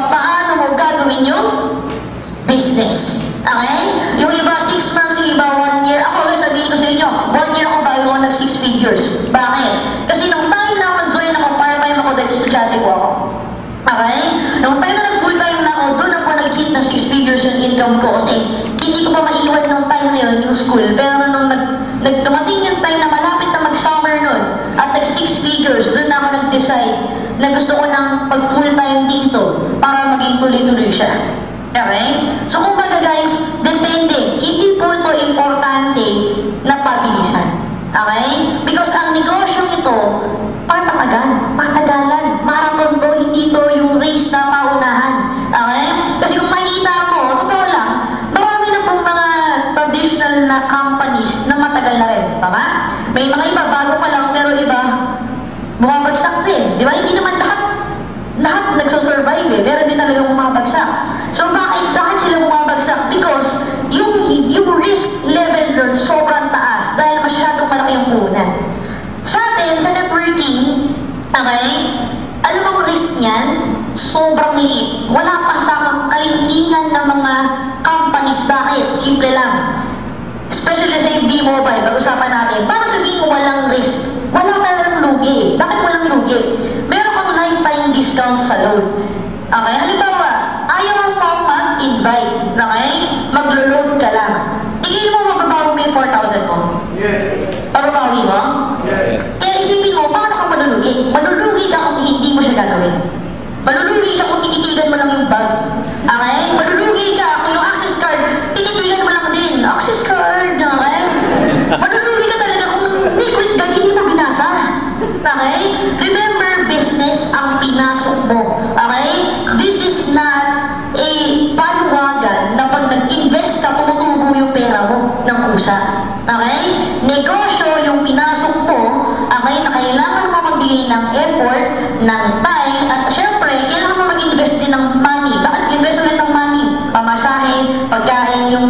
paano mo gagawin yung business. Okay? Yung iba 6 months, yung iba 1 year. Ako, guys, sabihin ko sa inyo, 1 year ako bago ako nag 6 figures. Bakit? Kasi nung time na ako nag-join ako, part-time ako dahil estudyante ko ako. Okay? Nung time na nag-full-time na ako, doon ako nag-hit ng 6 figures yung income ko. Kasi hindi ko pa maiwan nung time na yun, yung school. Pero nung dumating yung time na malapit na mag-summer nun, at nag 6 figures, doon na ako nag-decide na gusto ko ng pag full-time dito para maging tuloy-tuloy siya. Okay? So kung baga guys, depende. Hindi po ito importante na pabilisan. Okay? Because ang negosyo ito, patagalan. Marathon to, hindi to yung race na paunahan. Okay? Kasi kung makikita mo, totoo lang, marami na pong mga traditional na companies na matagal na rin. Tama? May mga iba, bago pa lang, pero iba, bumabagsak din. Di ba? Hindi naman lahat nagsosurvive eh. Meron din talaga bumabagsak. So bakit sila bumabagsak? Because yung risk level doon sobrang taas dahil masyadong malaki yung puhunan. Sa atin, sa networking, okay, alam mo ang risk niyan, sobrang liit. Wala pa sa kalingkingan ng mga companies. Bakit? Simple lang. Especially sa FB Mobile, pag-usapan natin, paano sabihin mo walang risk? Wala talagang lugi. Bakit walang lugi? Meron kang lifetime discount sa loan. Okay? Halimbawa, ayaw mo mag-invite. Okay? Maglo-load ka lang. Tingin mo mababawi mo yung 4,000 mo? Yes. Pababawi mo? Yes. Kaya isipin mo, paano ka malulugi? Malulugi ka kung hindi mo siya gagawin. Malulugi siya kung tititigan mo lang yung bag. Okay? Malulugi ka kung yung access card, tititigan mo lang din. Access card, okay? Malulugi ka talaga kung liquid bag, hindi mo binasa. Okay? Remember, business ang pinasok mo. Okay? This is not a paluwagan na pag nag-invest ka, tumutubo yung pera mo ng kusa. Okay? Negosyo yung pinasok mo, okay, na kailangan mo magbigay ng effort, ng time, at syempre, kailangan mo mag-invest din ng money. Bakit investment ng money? Pamasahe, pagkain, yung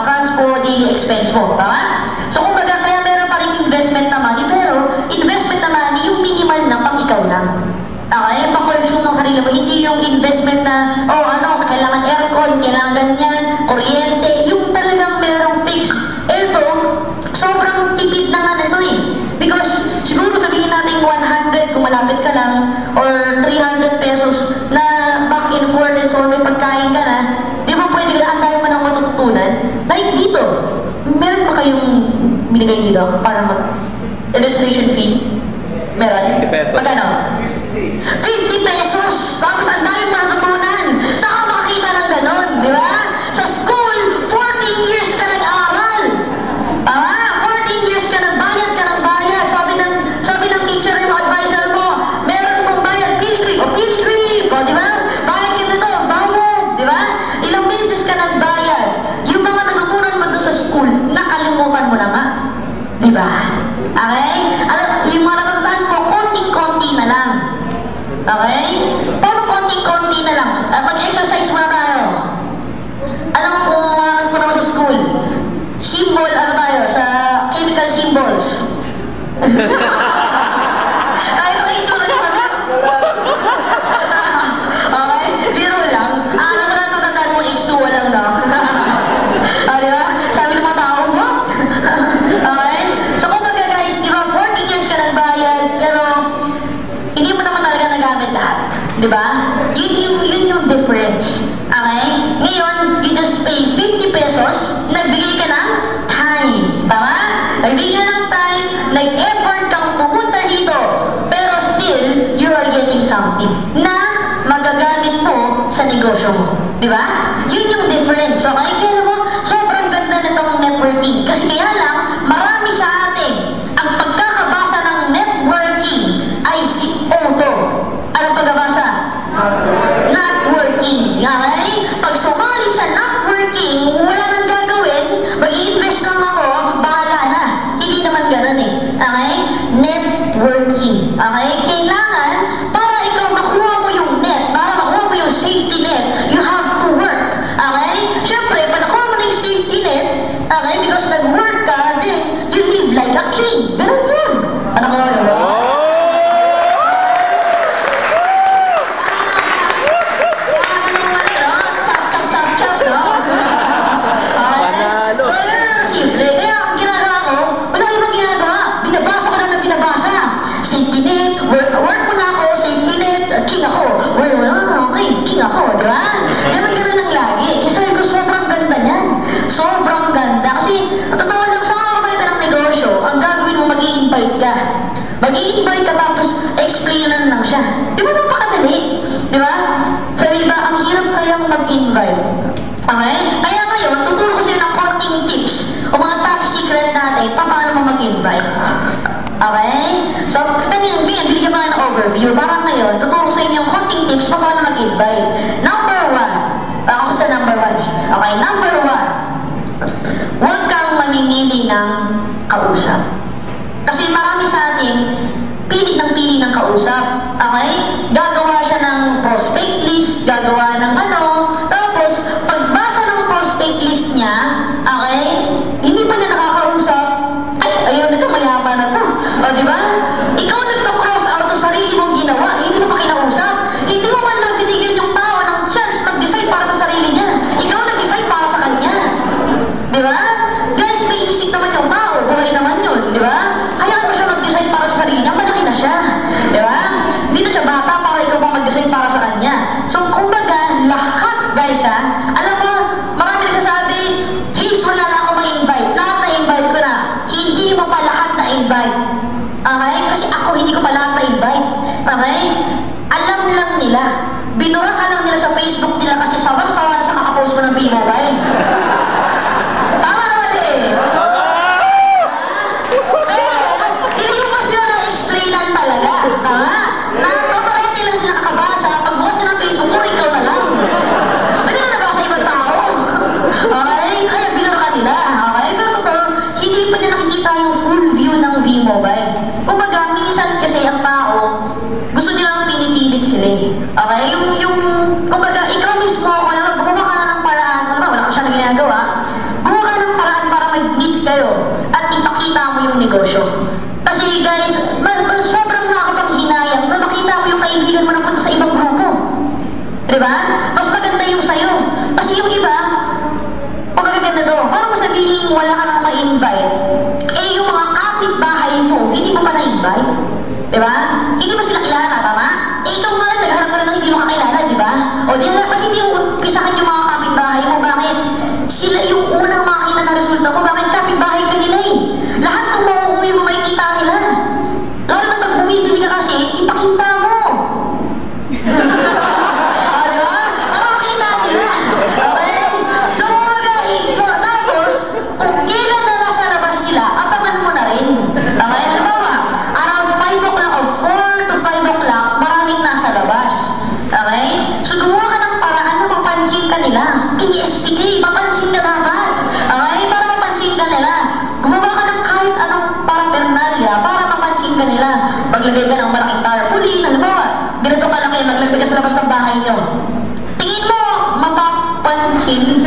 transport, daily expense mo. Tama? So kung baga, kaya meron pa rin investment na money, pero investment na money, yung minimal na pang ikaw lang. Okay? Pang-consume ng sarili mo. Hindi yung investment na, kailangan aircon, kailangan ganyan, kuryente, yung talagang merong fixed. Ito, sobrang tipid na nga nito eh. Because siguro sabihin natin 100 kung malapit ka lang, or 300 pesos na back and forth and so on, may pagkain ka na, di ba pwede ka na, ang dami mo nang matututunan? Like dito, meron pa kayong binigay dito para mag-registration fee? Meron? 50 pesos. Magkano? 50 pesos! Tapos ang dami mo natutunan! Saan ka makakita ng ganon? Di ba? Sa school, 14 years ka nag-aaral! 14 years ka nagbayad ka ng bayad! Sabi ng teacher yung advisor mo, meron pong bayad, field trip! O, di ba? Bayad ka nito, bayad! Di ba? Ilang beses ka nagbayad. Yung mga natutunan mo doon sa school, nakalimutan mo na nga. Di ba? Okay? Yung mga natatandaan mo, konting-konti na lang. Okay? Paano konting-konti na lang? Mag-exercise muna tayo. Anong kung ako sa school? Symbol, sa chemical symbols. Ito kayo itsura niya kami? Okay? Biro lang. Alam mo na natatandaan mo, H2O lang daw. Di ba? Sabi ng mga tao mo? Okay? So kung baga guys, di ba 14 years ka nagbayad, pero hindi mo naman talaga nagamit lahat. Di ba? Yun yung difference. Okay? Ngayon, you just pay 50 pesos, nagbigay ka ng time. Tama? Nagbigay ka ng time, nag-effort kang pumunta dito, pero still, you are getting something na magagamit mo sa negosyo mo. Di ba? Yun yung difference. Okay? Kaya mo, sobrang ganda nitong networking. Kasi kaya lang, marami sa atin, ang pagkakabasa ng networking ay si Odo. Anong pagkabasa? Networking. Okay? Pag sumali sa networking, wala nang gagawin, mag-i-invest lang ako, bahala na. Hindi naman ganun eh. Okay? Networking. Okay? Kailangan, para ikaw makuha mo yung net, para makuha mo yung safety net, you have to work. Okay? Siyempre, pag nakuha mo na yung safety net, okay, because nag-work ka, mag-invite. Okay? Kaya ngayon, tuturo ko sa'yo ng konting tips o mga top secret natin paano mo mag-invite. Okay? So, binigyan ba ng overview? Parang ngayon, tuturo ko sa inyo yung konting tips paano mag-invite. Number 1. Ako sa number 1 eh. Okay, number 1. Huwag kang mamimili ng kausap. Kasi marami sa atin, pili ng kausap. Okay? Gagawa siya ng prospect list, gagawa ng ano, tapos, pagbasa ng prospect list niya, okay, hindi pa niya nakakausap, ay, ayaw na ito, mayaman na ito. O, di ba? Ikaw nagto-cross out sa sarili mong ginawa, hindi mo pa kinausap. Hindi mo man lang binigyan yung tao ng chance mag-decide para sa sarili niya. Ikaw nag-decide para sa kanya. Di ba? Guys, may isip naman yung tao, buhay naman yun, di ba? Hayaan mo siya mag-decide para sa sarili niya, malaki na siya. Di ba? Hindi na siya bata para ikaw pang mag-decide para sa kanya. So, kumbaga, lahat, guys, ha, alam mo, marami nagsasabi, Haze, wala na ako ma-invite. Lahat na-invite ko na. Hindi mo pa lahat na-invite. Okay? Kasi ako, hindi ko pa lahat na-invite. Okay? Alam lang nila. Binura ka lang nila sa Facebook nila kasi sawang-sawa na sa makapost mo ng B-Mobile. Tama na mali eh. Hindi mo pa sila na-explainan talaga. Tama? Na-authority lang sila kakabasa. Pag bukas sila ng Facebook, puro ikaw na lang. Pwede na nabasa ibang tao. Okay? Kaya binura ka nila. Okay? Pero totoo, hindi pa niya nakikita yung full view ng V-Mobile. Kumbaga, minsan kasi ang tao, gusto nilang pinipilit sila eh. Okay? Kumbaga, ikaw mismo, gumawa ka na ng paraan, wala ko siya na ginagawa, gumawa ka ng paraan para mag-meet kayo at ipakita mo yung negosyo. Kasi guys, sobrang nakakapanghinayang na makita mo yung kaibigan mo na punta sa ibang grupo. Diba? Mas maganda yung sa'yo. Kasi yung iba, pagkaganda to, parang mo sabihin wala ka nang ma-invite, eh yung mga kapitbahay mo, hindi mo pa na-invite. Diba? Hindi ba sila kilala, tama? Eh ikaw nga rin, nagharap ka rin ng hindi mo kakilala, diba? O di ba, ba't hindi mo pisahan yung mga kapitbahay mo? Bakit? Sila yung unang makakita na resulta mo. Bakit kapitbahay ka nila eh? Lahat kung mauuwi mo, makikita nila. Lalo na pag bumibili ka kasi, ipakita mo. O diba? Para makita nila. Okay? So, tapos, kung kailan na nasa labas sila, abangan mo na rin. Okay? Ano ba ba? Around 5 o'clock o 4 to 5 o'clock, maraming nasa labas. Okay? So, gumawa ka ng paraan na mapansin ka nila. KSPK, mapansin ka dapat. Okay? Para mapansin ka nila. Gumawa ka ng kahit anong paraphernalia para mapansin ka nila. Maglagay ka ng malaking tarpaulin. Halimbawa, ganito kalaki, maglagay ka sa labas ng bahay nyo. Tingin mo, mapapansin.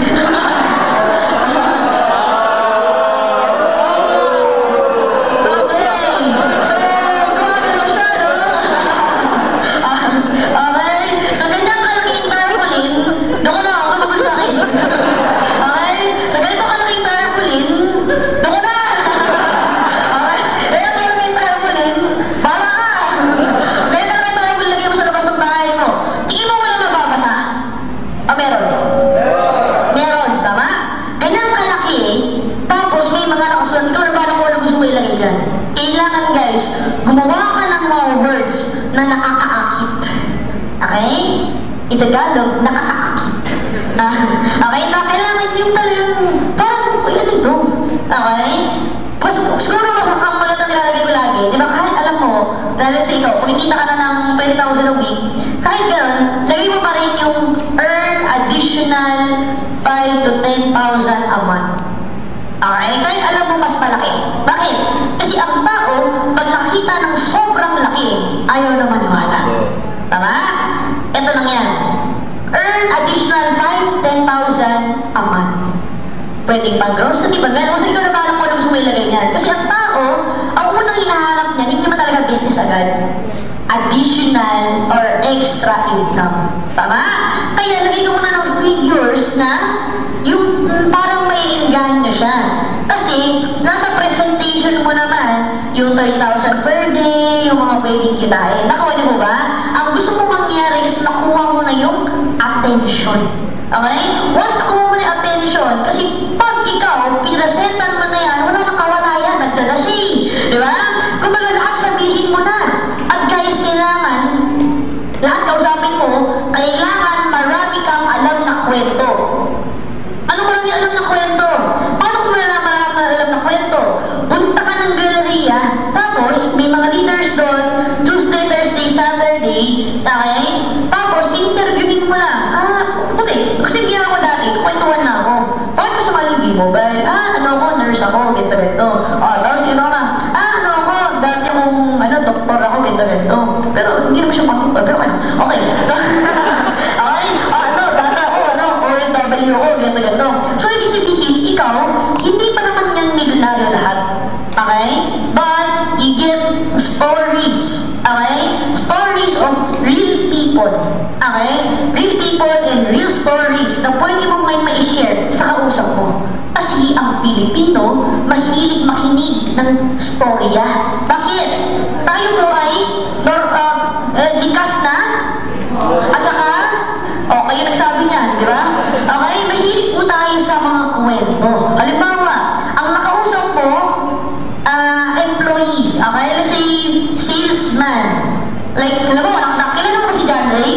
Kailangan guys, gumawa ka ng mga words na nakakaakit. Okay? In Tagalog, nakakaakit. Okay? Na kailangan yung talagang, parang, ano ito? Okay? Siguro masakang malat na nilalagay ko lagi. Di ba? Kahit alam mo, dahil sa ikaw, kumikita ka na ng 20,000 a week, kahit gano'n, lagay mo pa rin yung earn additional 5 to 10,000 a month. Okay? Kahit alam mo mas malaki. Bakit? Kasi ang tao, pag nakita ng sobrang laki, ayaw na maniwala. Tama? Ito lang yan. Earn additional 5 to 10,000 a month. Pwedeng pang-grocery, pag-gano'n. Kasi ikaw na parang kung ano gusto mo ilagay niyan. Kasi ang tao, ang unang hinahanap niya, hindi naman talaga business agad. Additional or extra income. Tama? Kaya lagay ko muna ng figures na yung parang may engganyo siya. Kasi nasa presentation mo naman yung 30,000 per day, yung mga pwedeng kitain. Nakuha niyo mo ba? Ang gusto mo mangyari is makuha mo na yung attention. Okay? Once nakuha mo na yung attention, kasi pag ikaw, pinasentan mo na yan, wala nang kawala yan, nandiyan na siya. Di ba? Kumbaga lahat sabihin mo na. At guys, kailangan, lahat kausapin mo, kailangan marami kang alam na kwento. Okay? Real people and real stories na pwede mo ngayon ma-share sa kausap mo. Kasi ang Pilipino, mahilig makinig ng storya. Bakit? Tayo po ay likas na at saka, kayo nagsabi niyan, di ba? Okay, mahilig po tayo sa mga kwento. Halimbawa, ang nakausap ko, employee, okay, let's say, salesman. Like, alam mo, kilala mo ba si John Ray?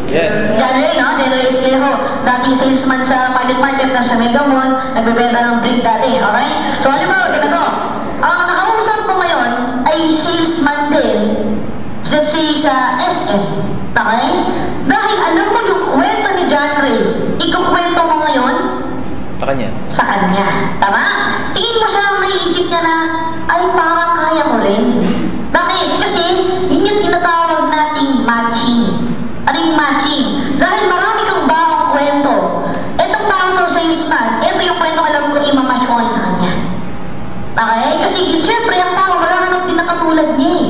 Yes. John Ray, no? John Ray Esquejo, dating salesman sa market na sa Mega Mall, nagbebenta ng brick dati, okay? So, halimbawa, ganito, ang nakausap ko ngayon ay salesman din, let's say, sa SM, okay? Dahil alam mo yung kwento ni John Ray, ikukwento mo ngayon, Sa kanya. sa kanya. Tama? Tingin mo siya, may isip niya na, ay parang kaya ko rin. Bakit? Kasi yun yung tinatawag nating matching. Anong matching? Dahil marami kang baong kwento. Etong tao to sa salesman, ito yung kwento alam ko imamash ko ngayon sa kanya. Okay? Kasi syempre ang tao, wala nang pinakatulad niya eh.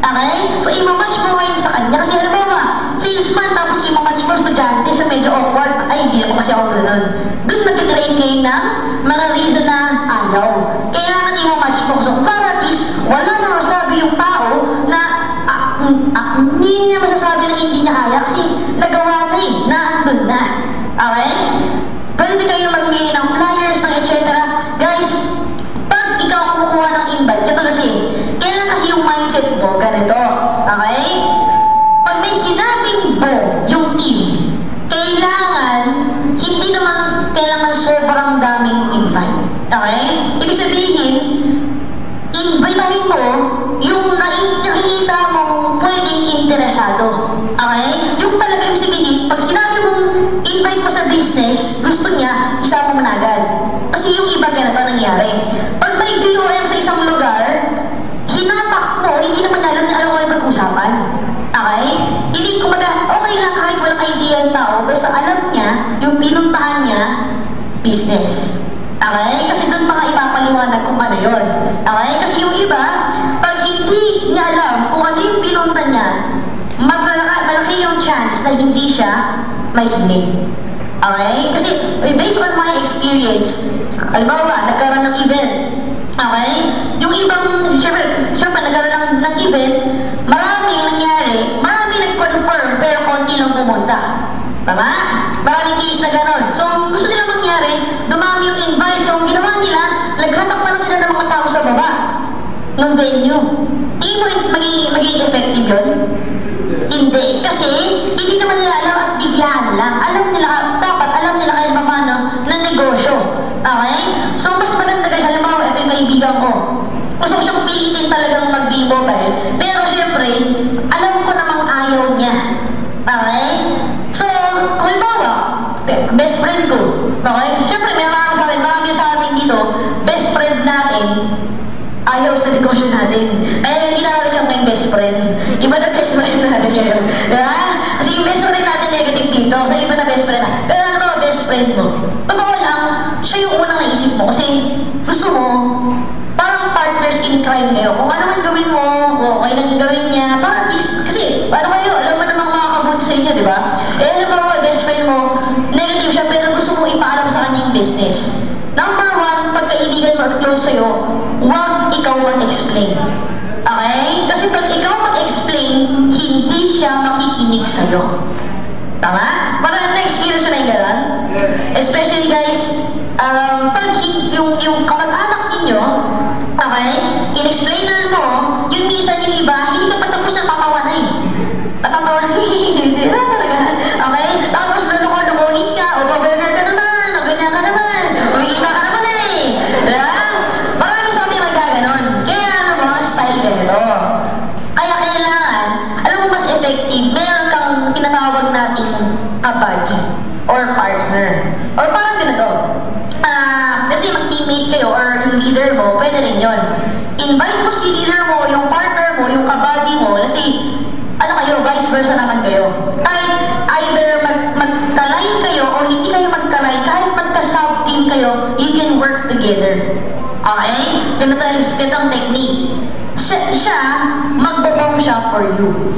Okay? So imamash mo ngayon sa kanya. Kasi halimbawa, salesman tapos imamash mo estudyante, siya medyo awkward. Ay, hindi ako kasi ako ganun. Doon nag-create kayo ng mga reason na ayaw. Kailangan imamash mo. So para at least, wala na masabi yung tao na hindi niya masasabi na hindi niya kaya kasi nagawa na eh, naandun na. Okay? Pwede kayo mag-gain ng flyers, ng etc. Guys, pag ikaw kumukuha ng invite, ito kasi, kailan kasi yung mindset mo, ganito. Okay? Pag may sinabing bo, yung team, hindi naman kailangan sobrang daming invite. Okay? Ibig sabihin, invitahin mo yung nakikita mong pwedeng interesado. Okay? Yung talagang sabihin, pag sinabi mong invite mo sa business, gusto niya, isama mo na agad. Kasi yung iba ganito nangyari. Pag may BOM sa isang lugar, hinatak mo, hindi naman alam ko yung pag-usapan. Okay? Hindi okay lang kahit walang idea yung tao, basta alam niya, yung pinuntahan niya, business. Okay? Kasi doon mga ipapaliwanag kung ano yun. Okay? Kasi yung iba, pag hindi niya alam kung ano yung pinunta niya, malaki yung chance na hindi siya mahinig. Okay? Kasi based on my experience, halimbawa, nagkaroon ng event. Okay? Yung ibang, syempre nagkaroon ng event, marami nangyari, marami nag-confirm, pero konti lang pumunta. Tama? Maraming case na gano'n. So, gusto nila mangyari, dumami yung invite. So, ang ginawa nila, naghatak na sila ng mga tao sa baba ng venue. Hindi mo magiging effective yun? Hindi. Kasi, hindi naman nila alam at biglaan lang. Dapat alam nila kayo paano na negosyo. Okay? So, mas maganda guys, halimbawa, ito yung kaibigan ko. Gusto ko siyang pilitin talagang mag-V-mobile. Pero, syempre, alam ko namang ayaw niya. Okay? So, kung halimbawa, best friend ko. Okay? Syempre, marami sa atin dito, best friend natin, ayaw sa negosyo natin. Kaya hindi na natin siyang may best friend. Iba na best friend natin yun. Diba? Kasi yung best friend natin negative dito. Kasi iba na best friend na. Pero ano ba best friend mo? Totoo lang, siya yung unang naisip mo. Kasi gusto mo, parang partners in crime kayo. Kung ano man gawin mo, okay nang gawin niya. Parang kasi, ano kayo, alam mo namang makakabuti sa inyo, di ba? Alam mo, best friend mo, negative siya, pero gusto mo ipaalam sa kanyang business. Number one, pagkaibigan mo at close sa'yo, huwag ikaw mag-explain. Okay? Kasi pag ikaw mag-explain, hindi siya makikinig sa'yo. Tama? Parang na-experience na yung gano'n? Especially guys, pag yung kamag-anak ninyo, okay, in-explainan mo, yung minsan yung iba, hindi ka pa tapos na tatawa na eh. Natatawa na hindi na talaga. Okay? Tapos luluko-lukuhin ka, o pa-burger ka naman, o ganyan ka naman, umikita ka naman eh. Diba? Marami sa ating magkaganon. Kaya ano mo, style ganito. Kaya kailangan, alam mo mas effective, meron kang tinatawag nating kabady or partner. Or parang ganito. Kasi mag-teammate kayo or yung leader mo, pwede rin yun. Invite mo si leader mo, yung partner mo, yung kabady mo, kasi ano kayo, vice versa naman kayo. Kahit either magka-line kayo o hindi kayo magka-line, kahit magka-sub-team kayo, you can work together. Okay? Ganitong technique. Siya, magbabong siya for you.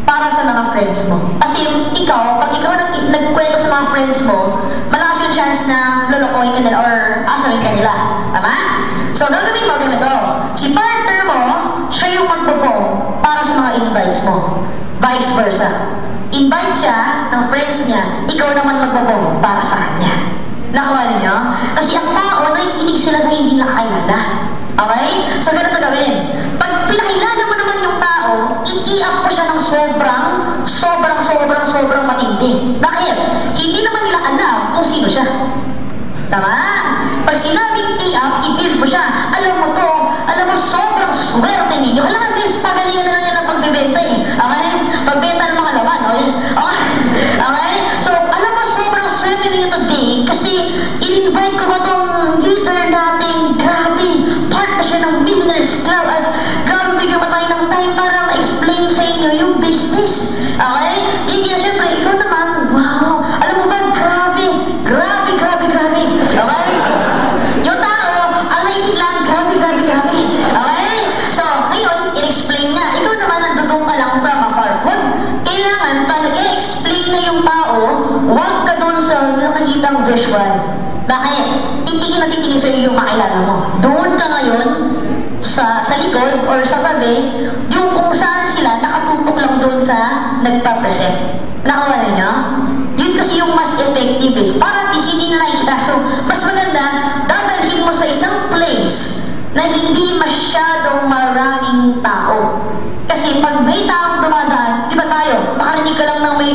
Para sa mga friends mo. Kasi ikaw, pag ikaw nagkwento sa mga friends mo, malakas yung chance na lolokohin ka nila or asarin ka nila. Tama? So, gagawin mo ganito. Si partner mo, siya yung magbobong para sa mga invites mo. Vice versa. Invite siya ng friends niya, ikaw naman magbobong para sa kanya. Nakuha ninyo? Kasi ang tao, nakikinig sila sa hindi nakakilala. Okay? So, ganito gawin. Pag pinakilala mo naman yung tao, itiyak mo siya ng sobrang matindi. Bakit? Hindi naman nila alam kung sino siya. Tama? Pag sinabing tiyak, i-build mo siya. Alam mo to, sobrang swerte ninyo. Alam mo, guys, pagalingan na lang yan ng pagbebenta eh. Okay? Pagbenta ng mga laman, okay? Okay? So, alam mo, sobrang swerte ninyo today kasi in-invite ko ba tong leader natin, grabe, part na siya ng Millionaires Club at grabe bigyan pa tayo ng time para ma-explain sa inyo yung business. Okay? Hindi na syempre, ikaw naman, wow, alam mo ba, grabe. Okay? Yung tao, ang naisip lang, grabe. Okay? So, ngayon, in-explain niya, ikaw naman nandudong ka lang from afar. Kailangan talaga explain na yung tao, huwag ka doon sa nakikitang visual. Bakit? Titigin sa iyo yung makilala mo. Doon ka ngayon, sa likod or sa tabi, yung kung saan sila nakatutok lang doon sa nagpa-present. Nakuha ninyo? Yun kasi yung mas effective eh. Para at least hindi na nakikita. So, mas maganda, dadalhin mo sa isang place na hindi masyadong maraming tao. Kasi pag may taong dumadaan, di ba tayo, makarinig ka lang ng may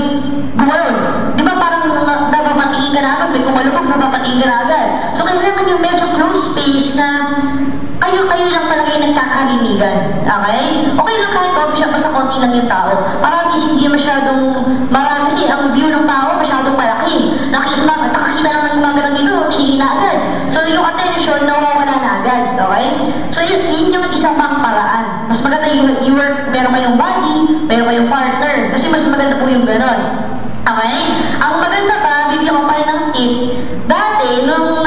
gumayon. Di ba parang napapatingin ka na agad, may kumalubog, napapatingin ka na agad. So, kailangan yung medyo close space na kayo lang talaga yung nagkakarinigan. Okay? Okay lang kahit coffee shop, basta konti lang yung tao. Para at least hindi masyadong marami kasi ang view ng tao masyadong malaki. Nakakita lang ng mga ganun dito, tinihina agad. So yung attention, nawawala na agad. Okay? So yun yung isang pang paraan. Mas maganda you work, meron kayong buddy, meron kayong partner. Kasi mas maganda po yung ganun. Okay? Ang maganda pa, bibigyan ko pa rin ng tip. Dati, nung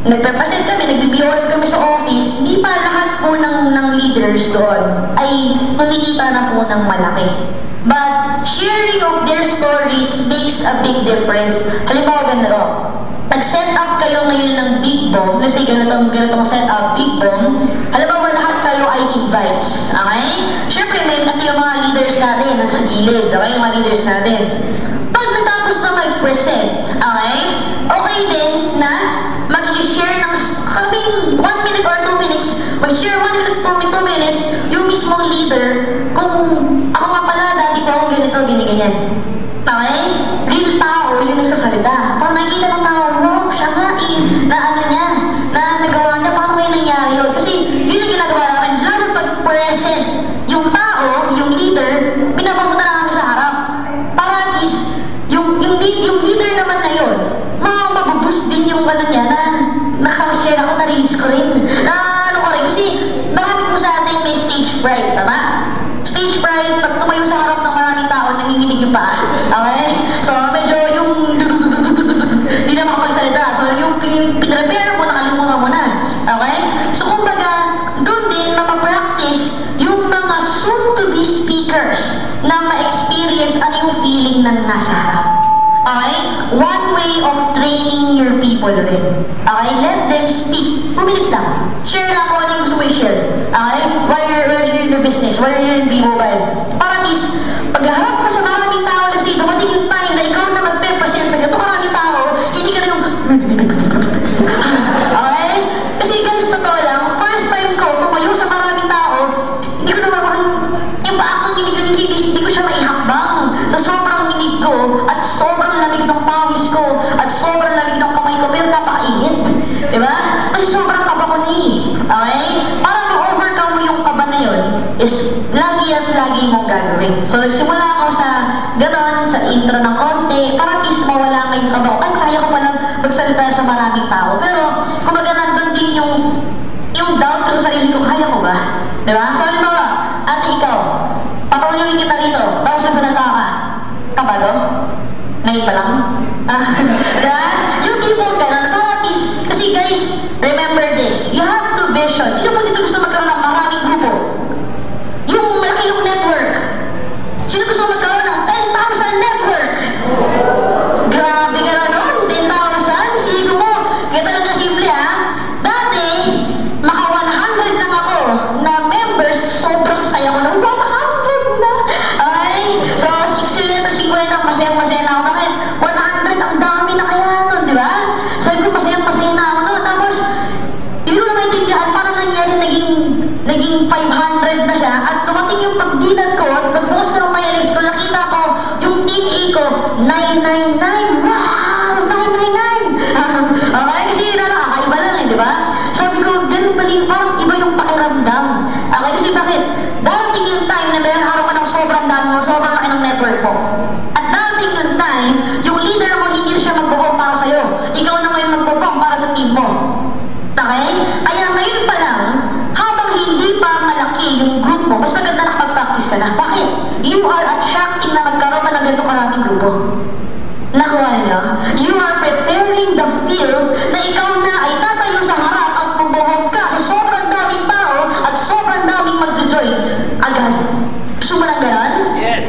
nagpe-present kami, nag-BOM kami sa office, hindi pa lahat po ng leaders doon ay kumikita na po ng malaki. But sharing of their stories makes a big difference. Halimbawa ganito, nag-set up kayo ngayon ng big bomb, let's say ganitong set up, big bomb, halimbawa lahat kayo ay invites. Okay? Siyempre, may pati yung mga leaders natin nasa gilid, okay? Yung mga leaders natin. Pag natapos na mag-present, okay din na mag-share ng kaming 1 minute or 2 minutes, mag-share 1 minute, 2 minutes, yung mismong leader, kung ako nga pala, dati po ako ganito, ganyan. Okay? Real tao, yung nagsasalita. Parang nakikita ng tao, wow, siya nga na ano niya, na nagawa niya, paano kayo nangyari yun? Kasi yun ang ginagawa namin, lalo pag-present, yung tao, yung leader, pinapapunta na kami sa harap. Para at least, yung leader naman na yun, mabuboost din yung ano niya na nakashare ako, na-release ko rin. Kasi marami po sa atin may stage fright, tama? Stage fright, pag tumayo sa harap ng maraming tao, nanginginig yung paa. Okay? So, medyo yung hindi na makapagsalita. So, yung pinrepare mo, nakalimutan mo na. Okay? So, kumbaga, doon din mapapractice yung mga soon-to-be speakers na ma-experience ano yung feeling ng nasa harap. Okay? One way of training your people rin. Okay? Let them speak. 2 minutes lang. Share lang kung ano yung gusto mo i-share. Okay? While you're in the business, while you're in B-Mobile. Para at least, pagharap mo sa maraming tao, let's say, dumating yung time na ikaw na mag-10% sa gato maraming tao, hindi ka na yung okay? Kasi guys, totoo lang, first time ko tumayo sa maraming tao, hindi ko naman yung baak ng hindi ko siya maihakbang. Sa sobrang hinig ko, at sobrang lamig ng pawis ko, at sobrang lamig ng kamay ko, pero napakainit. Diba? Kasi sobrang kaba ko na eh. Okay? Para ma-overcome mo yung kaba na yun, is lagi at lagi mong gagawin. So, nagsimula ako sa ganon, sa intro ng konti, para at least mawala nga yung kaba ko. Ay, kaya ko palang magsalita sa maraming tao. Pero, kumbaga nandun din yung doubt ko sa sarili ko, kaya ko ba? Diba? So, halimbawa, ate ikaw, patuloyin kita dito, tapos masalita ka. Kabado? Ngayon pa lang? Diba? Yung tipo ganon, para at least, kasi guys, remember this, you have to vision. Sino po dito gusto magkaroon ng maraming grupo? Yung Sino gusto magkaroon ng 10,000 network? Grabe ka na nun, 10,000? Sige mo, kaya talaga simple ha. Dati, maka 100 lang ako na members, sobrang saya ko ng 100 na. Okay? So, 50, masayang-masaya na ako. Bakit? 100, ang dami na kaya nun, di ba? Sabi ko, masayang-masaya na ako nun. Tapos, hindi ko na maintindihan, parang nangyari, naging 500 na siya. At tumating yung pagdilat ko, at pag-focus ko ng MyLX ko, nakita ko, yung team A ko, 999. Wow! 999! Okay? Kasi nakakaiba lang eh, di ba? Sabi ko, ganun pa din, parang iba yung pakiramdam. Okay? Kasi bakit? Darating yung time na meron araw ka ng sobrang dami mo, sobrang laki ng network mo. At darating yung time, yung leader mo, hindi siya magbubong para sa'yo. Ikaw na ngayon magbubong para sa team mo. Okay? Kaya ngayon pa lang, habang hindi pa malaki yung group mo, mas maganda nakapag-practice ka na. Bakit? You are attracting na magkaroon ka ng ganito karaming grupo. Nakuha niyo? You are preparing the field na ikaw na ay tatayo sa harap at magbubuhog ka sa sobrang daming tao at sobrang daming mag-join. Agad. Gusto mo ng ganon? Yes.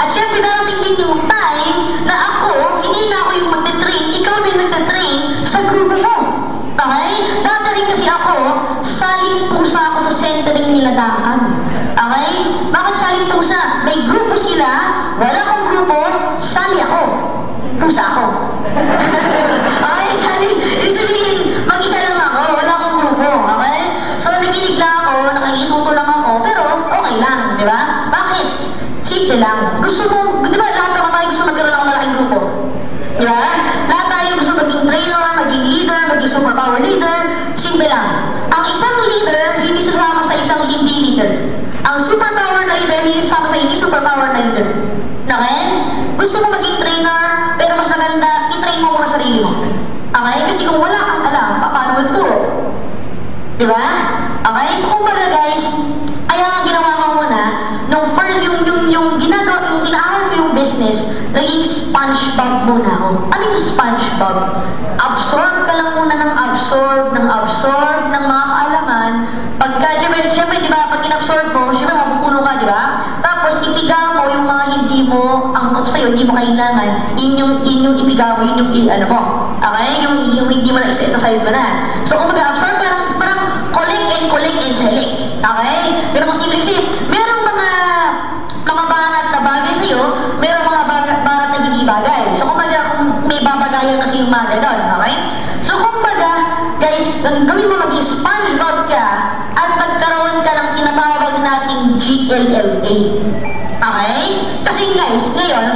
At syempre darating din yung time na ako, hindi na ako yung magte-train, ikaw din nagte-train sa grupo mo. Okay? Dati rin kasi ako, saling pusa ako sa centering nila daan. Okay? Bakit saling pusa? May grupo sila, wala akong grupo, sali ako. Pusa ako. Okay? Saling, ibig sabihin, mag-isa lang ako, wala akong grupo. Okay? So, nakinig lang ako, nakikituto lang ako, pero okay lang, di ba? Bakit? Simple lang. Gusto mo, di ba lahat naman tayo gusto magkaroon ng malaking grupo? Di ba? Lahat tayo gusto maging trainer, maging leader, maging superpower leader. Simple lang. Ang isang leader, hindi sasama sa isang hindi leader. Ang superpower na leader, hindi sasama sa hindi superpower na leader. Okay? Gusto mo maging trainer, pero mas maganda, i-train mo muna sarili mo. Okay? Kasi kung wala kang alam, paano mo tuturo? Di ba? Okay? So, kumbaga guys, kaya nga ginawa ko muna, nung first, yung inaaral ko yung business, naging SpongeBob muna ako. Ano yung SpongeBob? Absorb ka lang muna ng absorb ng mga kaalaman. Pagka, syempre, di ba, pag in-absorb mo, syempre mapupuno ka, di ba? Tapos, ipiga mo yung mga hindi mo angkop sa'yo, hindi mo kailangan, yun yung ipiga mo, yun yung ano mo. Okay? Yung hindi mo na isa-ita sa'yo mo na. So, kung mag-absorb, parang collect and select. Okay? Pero kung simple kasi, merong mga banat na bagay sa'yo, merong mga banat na hindi bagay. So, kumbaga, kung may babagayan kasi yung mga ganon, okay? So, kumbaga, guys, gawin mo maging SpongeBob ka at magkaroon ka ng tinatawag nating GLLA. Okay? Kasi guys, ngayon,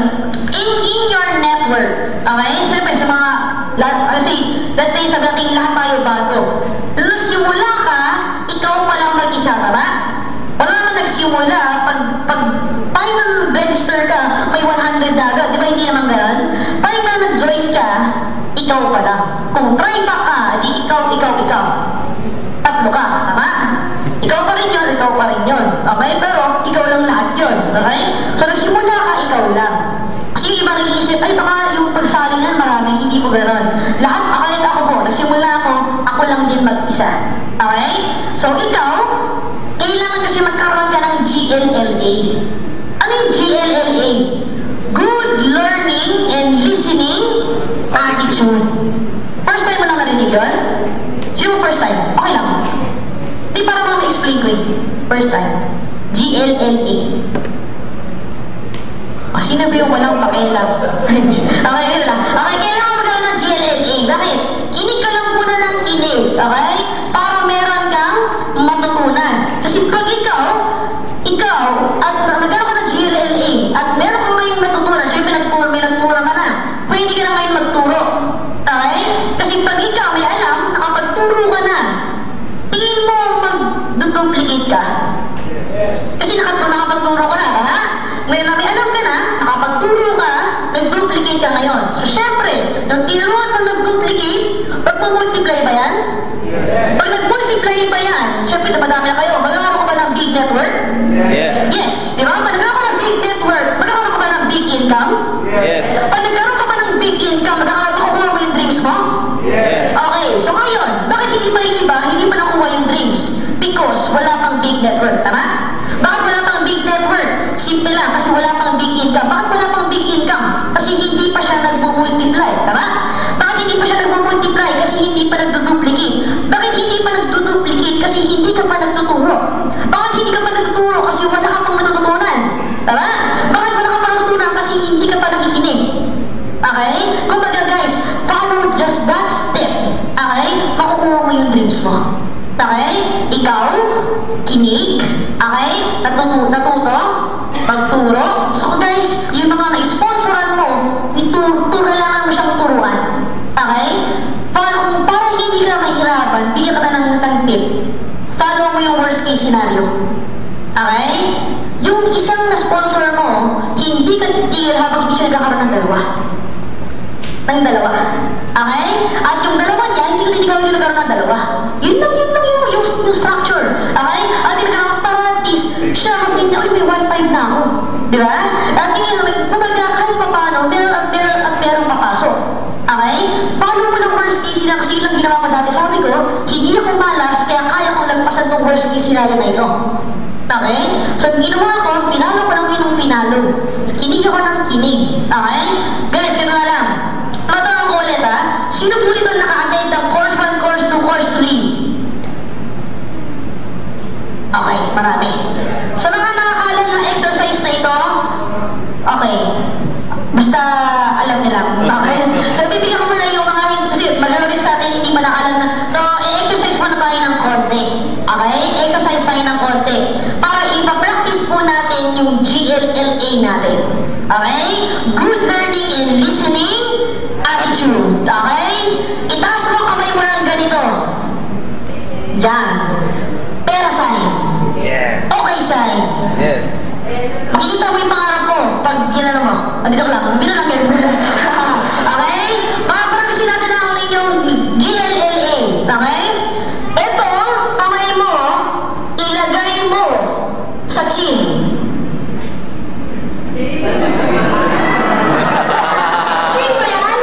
in your network, okay? Siyempre, sa mga, let's say, sa dating lahat tayo bago. Nung nagsimula ka, ikaw palang mag-isa, tama? Wala naman nagsimula, pag tayo nang register ka, may 100 na agad, di ba hindi naman gano'n? Tayo na nag-join ka, ikaw pa lang. Kung try back ka, di ikaw. Tatlo ka, tama? Ikaw pa rin yun, okay? Pero ikaw lang lahat yun, okay? So nagsimula ka, ikaw lang. Kasi yung iba nag-iisip, ay baka yung pagsalingan marami, hindi po gano'n. Lahat, kahit ako po, nagsimula ako lang din mag-isa. Okay? So ikaw, kailangan kasi magkaroon ka ng GLLA. Ano yung GLLA? Good learning and listening attitude. First time mo lang narinig yun? Yung first time, okay lang. Di parang ma-explain ko first time. GLLA. O, sino ba yung walang pakialam? Okay, yun lang. Okay, kailangan magkaroon ng GLLA. Bakit? Kinig ka lang muna ng kinig. Okay? Para meron kang matutunan. Kasi pag ikaw, at nagkaroon ka ng GLLA, at meron kang ngayong natutunan, syempre may natutunan ka na, pwede ka na ngayon magturo. Okay? Kasi pag ikaw may alam, nakapagturo ka na, tingin mo mag-duplicate ka. Kasi nakapagturo ka na, tama? Ngayon na may alam ka na, nakapagturo ka, nag-duplicate ka ngayon. So syempre, nung tinuruan mo nag-duplicate, pag multiply ba yan? Pag nag-multiply ba yan, syempre namadami na kayo, magkakaroon ka ba ng big network? Yes. Di ba? Pag nagkaroon ka ng big network, magkakaroon ka ba ng big income? Yes. Pag nagkaroon ka ba ng big income, makukuha mo yung dreams mo? Yes. Okay, so ngayon, bakit hindi pa yung iba, hindi pa nakuha yung dreams? Because wala pang big network, tama? Bakit wala pang big network? Simple lang, kasi wala pang big income? Bakit wala pang big income? Kasi hindi pa siya nagmumultiply, tama? Bakit hindi pa siya nagmumultiply? Kasi hindi pa nagduduplicate. Bakit hindi pa nagduduplicate? Kasi hindi ka pa nagtuturo. Bakit hindi ka pa nagtuturo? Kasi wala ka pang natututunan. Tama? Bakit wala ka pa natutunan? Kasi hindi ka pa nakikinig. Okay? Kung baga guys, follow just that step. Okay? Makukuha mo yung dreams mo. Okay? Ikaw, kinig. Okay? Natuto. Pagturo. So guys, yung mga na-sponsoran mo, kailangan mo siyang turuan. Okay? Para hindi ka mahirapan, bigyan ka ng tip. Follow mo yung worst case scenario. Okay? Yung isang na-sponsor mo, hindi ka titigil habang hindi siya nagkakaroon ng dalawa. Okay? At yung dalawa niya, hindi ka titigil habang hindi nagkaroon ng dalawa. Yun lang yung structure. Okay? At hindi ka para at least, siya, may 1.5 na ako. Di ba? At yun, kumbaga, kahit pa paano, merong papasok. Okay? Follow mo ng worst case scenario kasi lang ginawa ko dati. Sabi ko, hindi ako malas, kaya kaya kong lagpasan ng worst case scenario na ito. Okay? So, ginawa ko, finalo ko lang yun ng finalo. Kinig ako ng kinig. Okay? Guys, ganun na lang. Matanong ko ulit ha. Sino po dito naka-attend ng course 1, course 2, course 3? Okay, marami. Sa mga nakakalam ng exercise na ito, okay. Basta alam nila. Okay? So, bibigyan ko muna yung mga, kasi malalagay sa atin, hindi pa nakalam na. So, i-exercise muna tayo ng konti. Okay? Exercise tayo ng konti. Para ipapractice po natin yung GLLA natin. Okay? Good learning and listening attitude. Okay? Itaas mo kamay mo ng ganito. Yan. Pera sign. Yes. Okay sign. Yes. Makikita mo yung pangarap mo pag ginano mo. Joke lang. Binalang yan. Okay? Papracticein natin ang inyong GLLA. Okay? Ito, kamay mo, ilagay mo sa chin. Chin ba yan?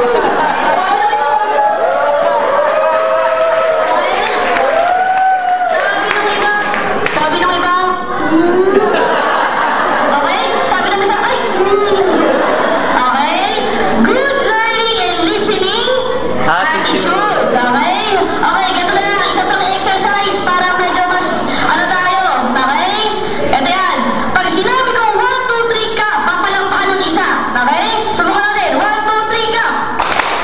Sabi nung iba? Okay? Sabi nung isa, ay! Okay? Good learning and listening attitude. Okay? Okay, ganito na lang. Isa pang exercise para medyo mas ano tayo. Okay? Ito yan. Pag sinabi ko 1, 2, 3 ka, papalampakan ng isa. Okay? Subukan natin. 1, 2, 3 ka.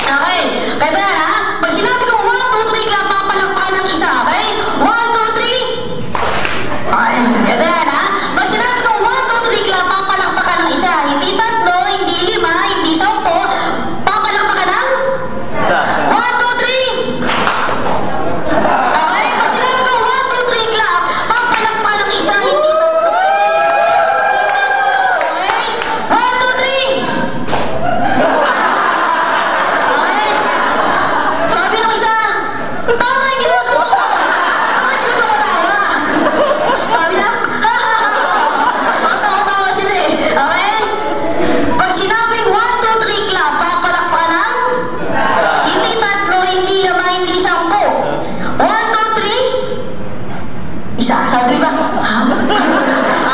Okay? Ito yan ha. Pag sinabi ko 1, 2, 3 ka, papalampakan ng isa. Okay? 1, 2, 3. Okay? Ito yan ha. Pag sinabi ko 1, 2, 3 ka, papalakpakan ng isa. Hindi 3, hindi 5, hindi 10. Papalakpakan ng? 1, 2, 3. Okay? Pag sinabi ko 1, 2, 3 clap, papalakpakan ng isa. Hindi 3, hindi 10. Okay? 1, 2, 3. Okay? Sabi nung isa, tama yung ginagawa ko. Bakit sila tumatawa? Sabi na, tawa sila eh. Okay? Pag sinabing 1, 2, 3 clap, papalakpakan ng? Hindi 3, hindi 5, hindi 10. 1, 2, 3. Isa. Sabi ba?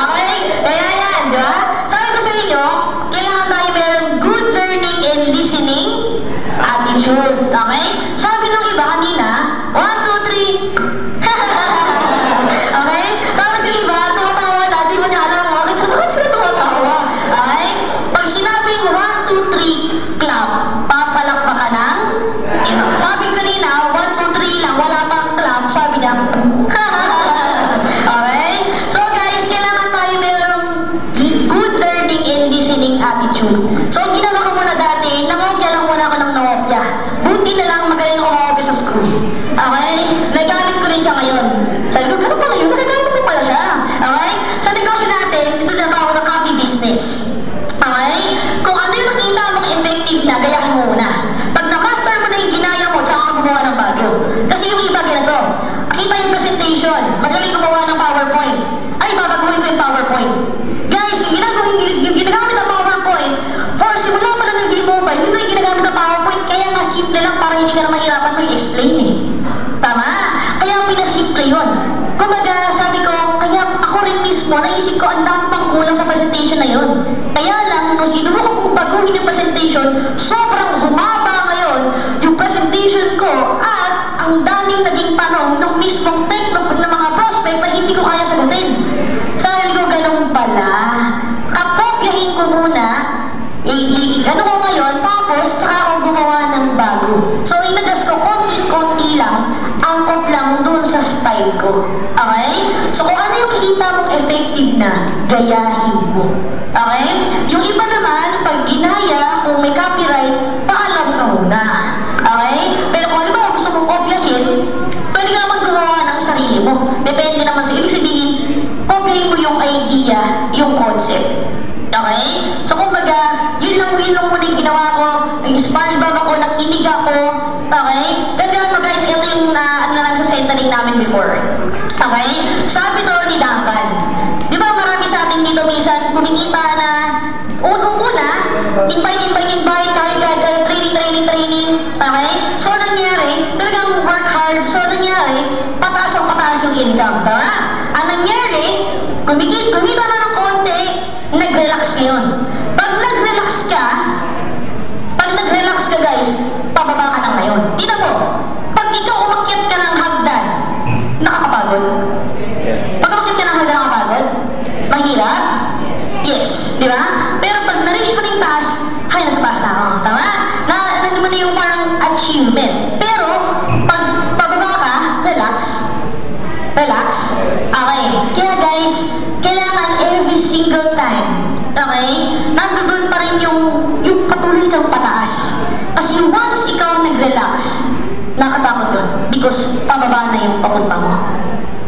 Okay? Kaya yan, di ba? Sabi ko sa inyo, kailangan tayo meron good learning and listening attitude. Okay? Sabi nung iba kanina, 1, 2, 3. Okay? Tapos yung iba, tumatawa na, di ba niya alam mo? Bakit sila tumatawa? Okay? Pag sinabing 1, 2, 3, clap, papalakpakan ng? Sabi kanina, 1, 2, 3 lang, wala pang clap, sabi niya, okay? So guys, kailangan tayo merong good learning and listening attitude. So ginawa ko muna dati, nangopya lang muna ako ng nangopya. Buti na lang magaling ako mangopya sa school. Okay? Nagamit ko rin siya ngayon. Sabi ko, ganun pala yun, nagagamit ko pala siya. Okay? Sa negosyo natin, ito na tawag ng copy business. Okay? Kung ano yung nakita mong effective na, gayahin mo muna. Pag na-master mo na yung ginaya mo, tsaka ka gumawa ng bago. Kasi yung iba ganito, kita yung presentation, magaling gumawa ng PowerPoint. Ay, babaguhin ko yung PowerPoint. Guys, yung ginagamit ng PowerPoint, for simula pa lang yung mobile, yun na yung ginagamit ng PowerPoint, kaya nga simple lang para hindi ka na mahirapan mo i-explain eh. Tama? Kaya pinasimple yun. Kumbaga, sabi ko, kaya ako rin mismo, naisip ko, ang dami pang kulang sa presentation na yun. Kaya presentation, sobrang humaba ngayon yung presentation ko at ang daming naging tanong ng mismong tech ng mga prospect na hindi ko kaya sagutin. Sabi ko, ganun pala. Kapopyahin ko muna, ano ko ngayon, tapos saka ako gumawa ng bago. So, inagas ko konti-konti lang, angkop lang dun sa style ko. Okay? So, kung ano yung kita mong effective na, gayahin mo. Okay? Yung iba naman, pag ginaya, kung may copyright, paalam ka muna. Okay? Pero kung alam mo, gusto mong kopyahin, pwede ka naman gumawa ng sarili mo. Depende naman sa ibig sabihin, kopyahin mo yung idea, yung concept. Okay? So, kumbaga, yun lang muna yung ginawa ko. Nag-SpongeBob ako, nakinig ako. Okay? Gandaan mo guys, ito yung ano na lang sa centering namin before. Okay? Sabi to ni Dapan, di ba marami sa atin dito minsan kumikita na unang-una, invite, kahit training. Okay? So, nangyari, talagang work hard. So, nangyari, pataas yung income. Tama? Ang nangyari, kumita na ng konti, nag-relax ngayon. Pag nag-relax ka guys, pababa ka na ngayon. Tingnan mo, pag ikaw umakyat ka ng hagdan, nakakapagod. Pag umakyat ka ng hagdan, nakakapagod? Mahirap? Yes, di ba? Pero pag na-reach mo ng taas, hay, nasa taas na ako. Tama? Nandun mo na yung parang achievement. Pero, pag pababa ka, relax. Okay. Kaya guys, kailangan every single time, okay, nandoon pa rin yung patuloy kang pataas. Kasi once ikaw nag-relax, nakatakot yun. Because pababa na yung papunta mo.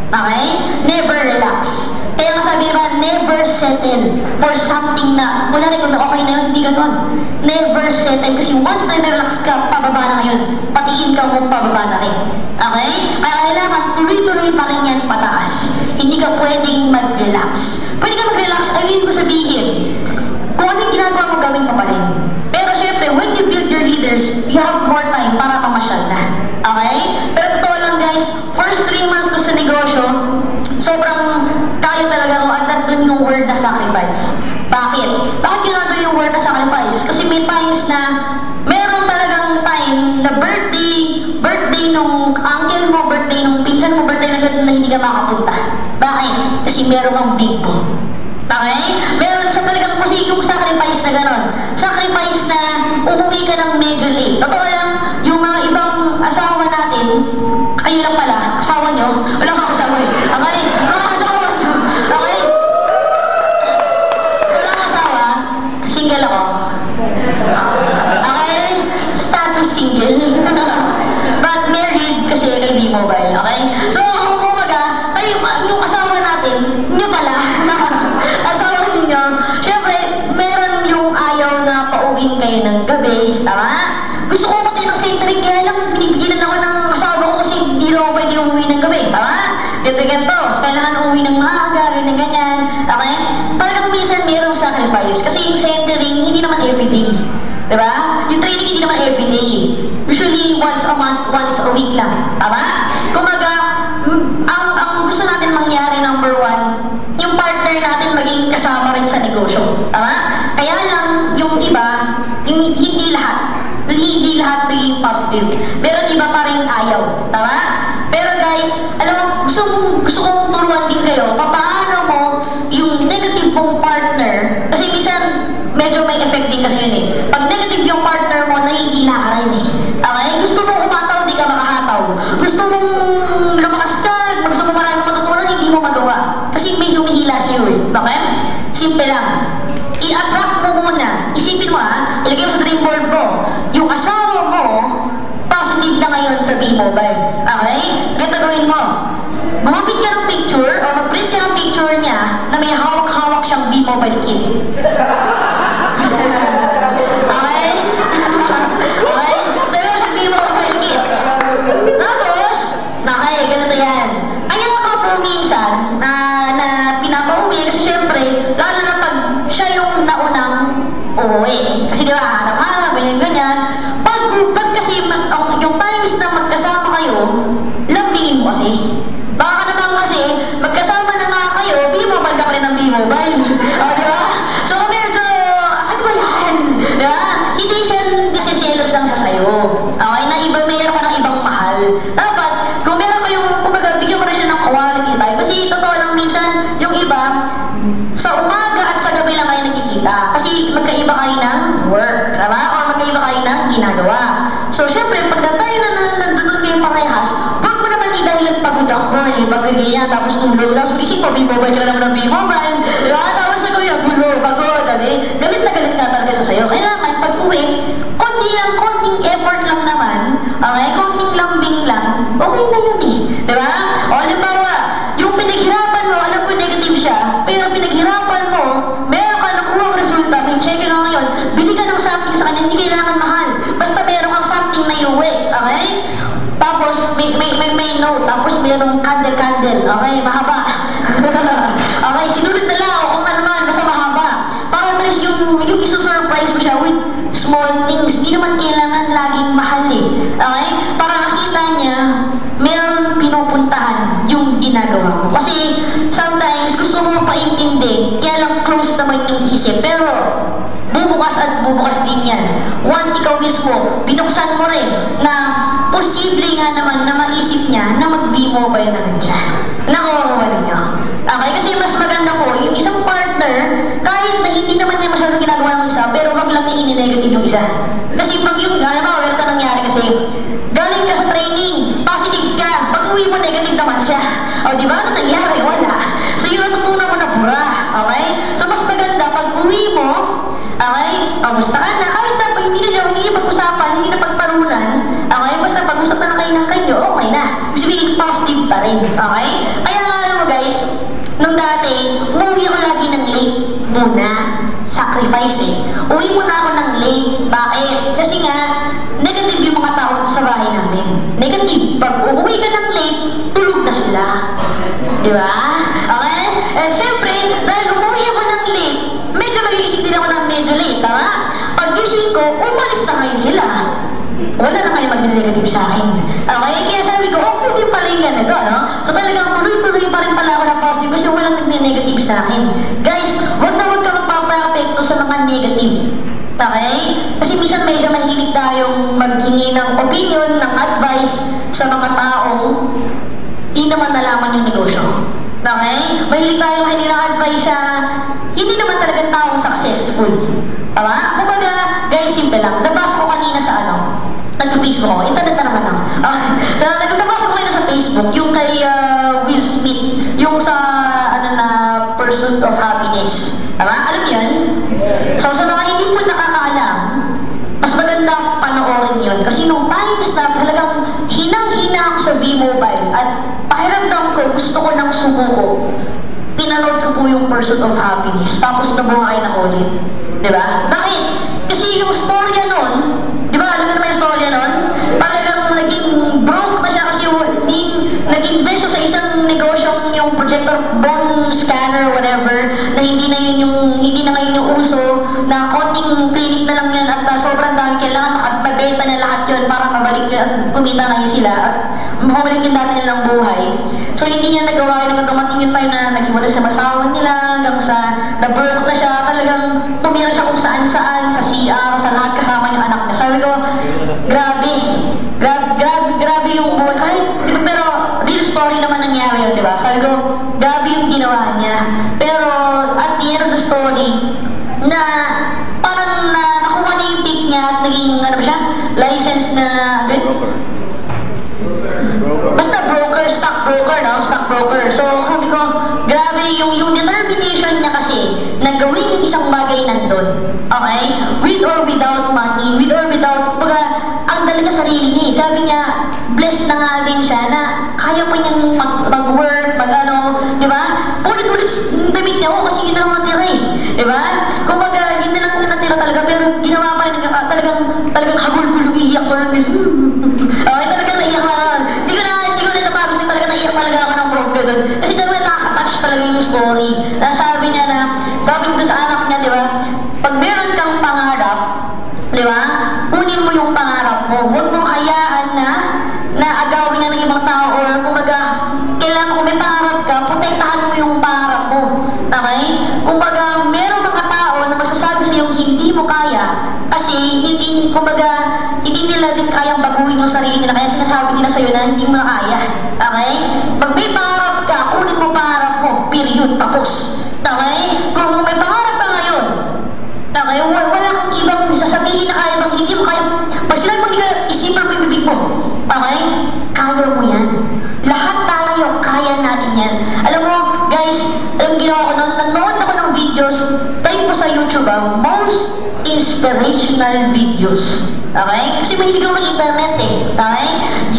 Okay? Never relax. Kaya nga sabi ba, never settle for something na, wala rin kung okay na yun, hindi ganun. Never settle. Kasi once na-relax ka, pababa na ngayon. Patiin ka mo, pababa na rin. Okay? Kaya kailangan tuloy-tuloy pa rin yan pataas. Hindi ka pwedeng mag-relax. Pwede ka mag-relax, ayun ko sabihin, kung ano yung ginagawa mo, gawin mo pa rin. Pero syempre, when you build your leaders, you have more time para mamasyal na. Okay? Pero totoo lang guys, first 3 months ko sa negosyo, sobrang kaya talaga ako at nandun yung word na sacrifice. Bakit? Bakit yun nandun yung word na sacrifice? Kasi may times na meron talagang time na birthday nung uncle mo, birthday nung pinsan mo, birthday na hindi ka makapunta. Bakit? Kasi meron kang big ball. Okay? Meron sa talagang kasi yung sacrifice na gano'n. Sacrifice na umuwi ka ng medyo late. Totoo lang, yung mga ibang asawa natin, kayo lang pala, asawa nyo, wala kang asawa eh. Okay? Mga asawa nyo, okay? Wala kang asawa, single ako. Okay? Status single. But married kasi kay D-Mobile, okay? So, kumbaga, kayo, yung asawa natin, nyo pala, asawa ninyo, syempre, meron yung ayaw na pauwiin kayo ng gabi, tama? Gusto ko matay ng centering, kaya lang, pinipigilan ako ng asawa ko kasi hindi ako pwede umuwi ng gabi, tama? Ganto, so kailangan umuwi ng maaga, ganyan, okay? Talagang minsan merong sacrifice, kasi yung centering, hindi naman everyday, diba? Yung training, hindi naman everyday. Usually, once a month, once a week lang, tama? Kumaga, ang gusto natin mangyari, number 1, yung partner natin maging kasama rin sa negosyo. Tama? Kaya lang, yung iba, yung hindi lahat naging positive. Meron iba pa rin ayaw. Tama? Pero guys, alam mo, gusto kong turuan din kayo, paano mo yung negative mong partner, kasi minsan, medyo may effect din kasi yun eh. Pag negative yung partner mo, nahihila ka rin eh. Okay? Gusto mong umataw, di ka makahataw. Gusto mong lumakas ka, gusto mong maraming matutunan, hindi mo magawa. Kasi may humihila sa'yo eh. Okay? Simple lang. I-attract mo muna. Isipin mo ilagay mo sa dream board mo. Yung asawa mo, positive na ngayon sa D-Mobile. Okay? Ganito gawin mo. Gumapit ka ng picture o mag-print ka ng picture niya na may hawak-hawak siyang D-Mobile kit. Okay? Okay? Sabi mo siyang D-Mobile kit. Tapos, ganito yan. Ayaw ka po minsan na pinapauwi kasi syempre, lalo na pag siya yung naunang umuwi. Kasi di ba, hanap-hanap, ganyan-ganyan. Pag kasi yung times na magkasama kayo, lambingin mo kasi. Baka naman kasi, magkasama na nga kayo, D-Mobile ka pa rin ng D-Mobile. O, di ba? So, medyo, ano ba yan? Di ba? Hindi siya magkaiba kayo ng work, diba? Or magkaiba kayo ng ginagawa. So, syempre, pagka tayo na nandun kayo parehas, huwag mo naman dahil pagod ako eh, pagod ganyan, tapos tulog, tapos isip mo, B-mobile ka na naman ng B-mobile, diba? Tapos ako yung pagod, galit na galit nga talaga sa sayo. Kailangan, pag-uwi, konting effort lang naman, okay? Konting lambing lang, okay na yun eh, diba? O, halimbawa, yung pinaghirapan mo, alam ko negative siya, pero pinaghirapan mo, meron ka nakuha resulta, may check ka ngayon, bili ka ng something sa kanya, hindi kailangan mahal. Basta meron kang something na iuwi, okay? Tapos, may note, tapos merong candle, okay? Mahaba. Okay, sinulid na lang ako kung ano man, basta mahaba. Para at least yung isusurprise mo siya with small things, hindi naman kailangan laging mahal eh. Okay? Para nakita niya, meron pinupuntahan yung ginagawa mo. Kasi, sometimes, gusto mo paintindi, kaya lang close naman yung isip. Pero, bubukas at bubukas din yan. Once ikaw mismo, binuksan mo rin na posible nga naman na maisip niya na mag-V-mobile na rin siya. Nakuha mo ninyo? Okay, kasi mas maganda po, yung isang partner, kahit na hindi naman niya masyadong ginagawa ng isa, pero wag lang niya ini-negative yung isa. Kasi pag yung, alam mo, werta nangyari kasi, galing ka sa training, positive ka, pag uwi mo, negative naman siya. O, di ba? Ano nangyari? Wala. So, yung natutunan mo na pura. Okay? So, mas maganda, pag uwi mo, okay, kamusta ka na? Kahit na hindi na pag-usapan, hindi na pagparunan, okay, basta pag-usap na kayo ng kanyo, okay na. Ibig sabihin, positive pa rin. Okay? Kaya nga, alam mo guys, nung dati, umuwi ako lagi ng late muna. Sacrifice eh. Uwi muna ako ng late. Bakit? Kasi nga, negative yung mga tao sa bahay namin. Negative. Pag umuwi ka ng late, tulog na sila. Di ba? Okay? And syempre, dahil umuwi ako ng late, medyo mag-iisip din ako ng medyo late, tama? Pag gising ko, umalis na ngayon sila. Wala na kayo mag-negative sa akin. Okay? Kaya sabi ko, pwede pala yung ganito, no? So talagang tuloy-tuloy pa rin pala ako ng positive kasi walang nag-negative sa akin. Guys, wag ka magpapa-apekto sa mga negative. Okay? Kasi minsan medyo mahilig tayong maghingi ng opinion, ng advice sa mga taong hindi naman nalaman yung negosyo. Okay? Mahilig tayong mahilig ng advice sa hindi naman talagang taong successful. Tama? Kumbaga, guys, simple lang. Nabasa ko kanina sa nag-Facebook ako. Internet na naman ako. Nabasa ko kanina sa Facebook, yung kay Will Smith, yung sa, Pursuit of Happiness. Tama? Alam yun? So, sa mga hindi po nakakaalam, mas maganda panoorin yun. Kasi nung times na talagang hinang-hina ako sa V-Mobile at pakiramdam ko, gusto ko ng suko ko, pinanood ko po yung Pursuit of Happiness. Tapos nabuhay na ulit. Diba? Bakit? Kasi yung storya nun, diba? Alam mo naman yung storya nun? Talagang naging broke na siya kasi nag-invest siya sa isang negosyong yung projector bone scanner, whatever, na hindi na ngayon yung uso, na konting clinic na lang yan at sobrang dami, kailangan makabenta na lahat yun para mabalik yun at kumita ngayon sila at mabalik yung dati nilang buhay. So hindi niya nagawa yun, dumating yung time na naghiwala sa masawa nila, hanggang sa na-birth na siya, talagang tumira siya kung saan-saan, sa CR, sa lahat kasama yung anak niya. Sabi ko, grabe yung buhay. Kahit, pero real story naman nangyari yun, di ba? Sabi ko, grabe yung ginawa niya. Pero at the end of the story, na parang nakuha na yung pick niya at naging, license na, basta broker, stockbroker, no? Stockbroker. So, sabi ko, grabe yung determination niya kasi na gawin yung isang bagay nandun. Okay? With or without money, with or without, ang talaga sarili niya. Sabi niya, blessed na nga din siya na kaya pa niyang mag-work, di ba? Ulit-ulit damit niya ako kasi yun na lang natira eh. Di ba? Kung yun na lang natira talaga, pero ginawa pa rin talagang hagul-gulo, iyak ko rin. Okay, talagang naiyak ka. Hindi ko na natapos na talaga naiyak talaga ako ng prof ko doon. Kasi talaga nakaka-touch talaga yung story. Sabi niya sabi ko sa anak niya, di ba? Pag meron kang pangarap, di ba? Kunin mo yung pangarap mo. Huwag mong hayaan na agawin na ng ibang tao or kailangan kung may pangarap ka, protektahan mo yung pangarap mo. Okay? Meron mga tao na magsasabi sa yung hindi mo kaya kasi hindi nila din kayang baguhin yung sarili nila. Kaya sinasabi nila sa'yo na hindi mo na kaya. Okay? Pag may pangarap ka, kunin mo pangarap mo. Period. Tapos. Okay? Kung may pangarap ka ngayon, okay? sabihin na kaya bang hindi mo kaya. Pag sinabi mo hindi ka isipin mo yung bibig mo. Okay? Kaya mo yan. Lahat tayo, kaya natin yan. Alam mo, guys, alam ginawa ko noon, nanood ako ng videos, type mo sa YouTube, most inspirational videos. Okay? Kasi mahilig ako mag-internet eh. Okay?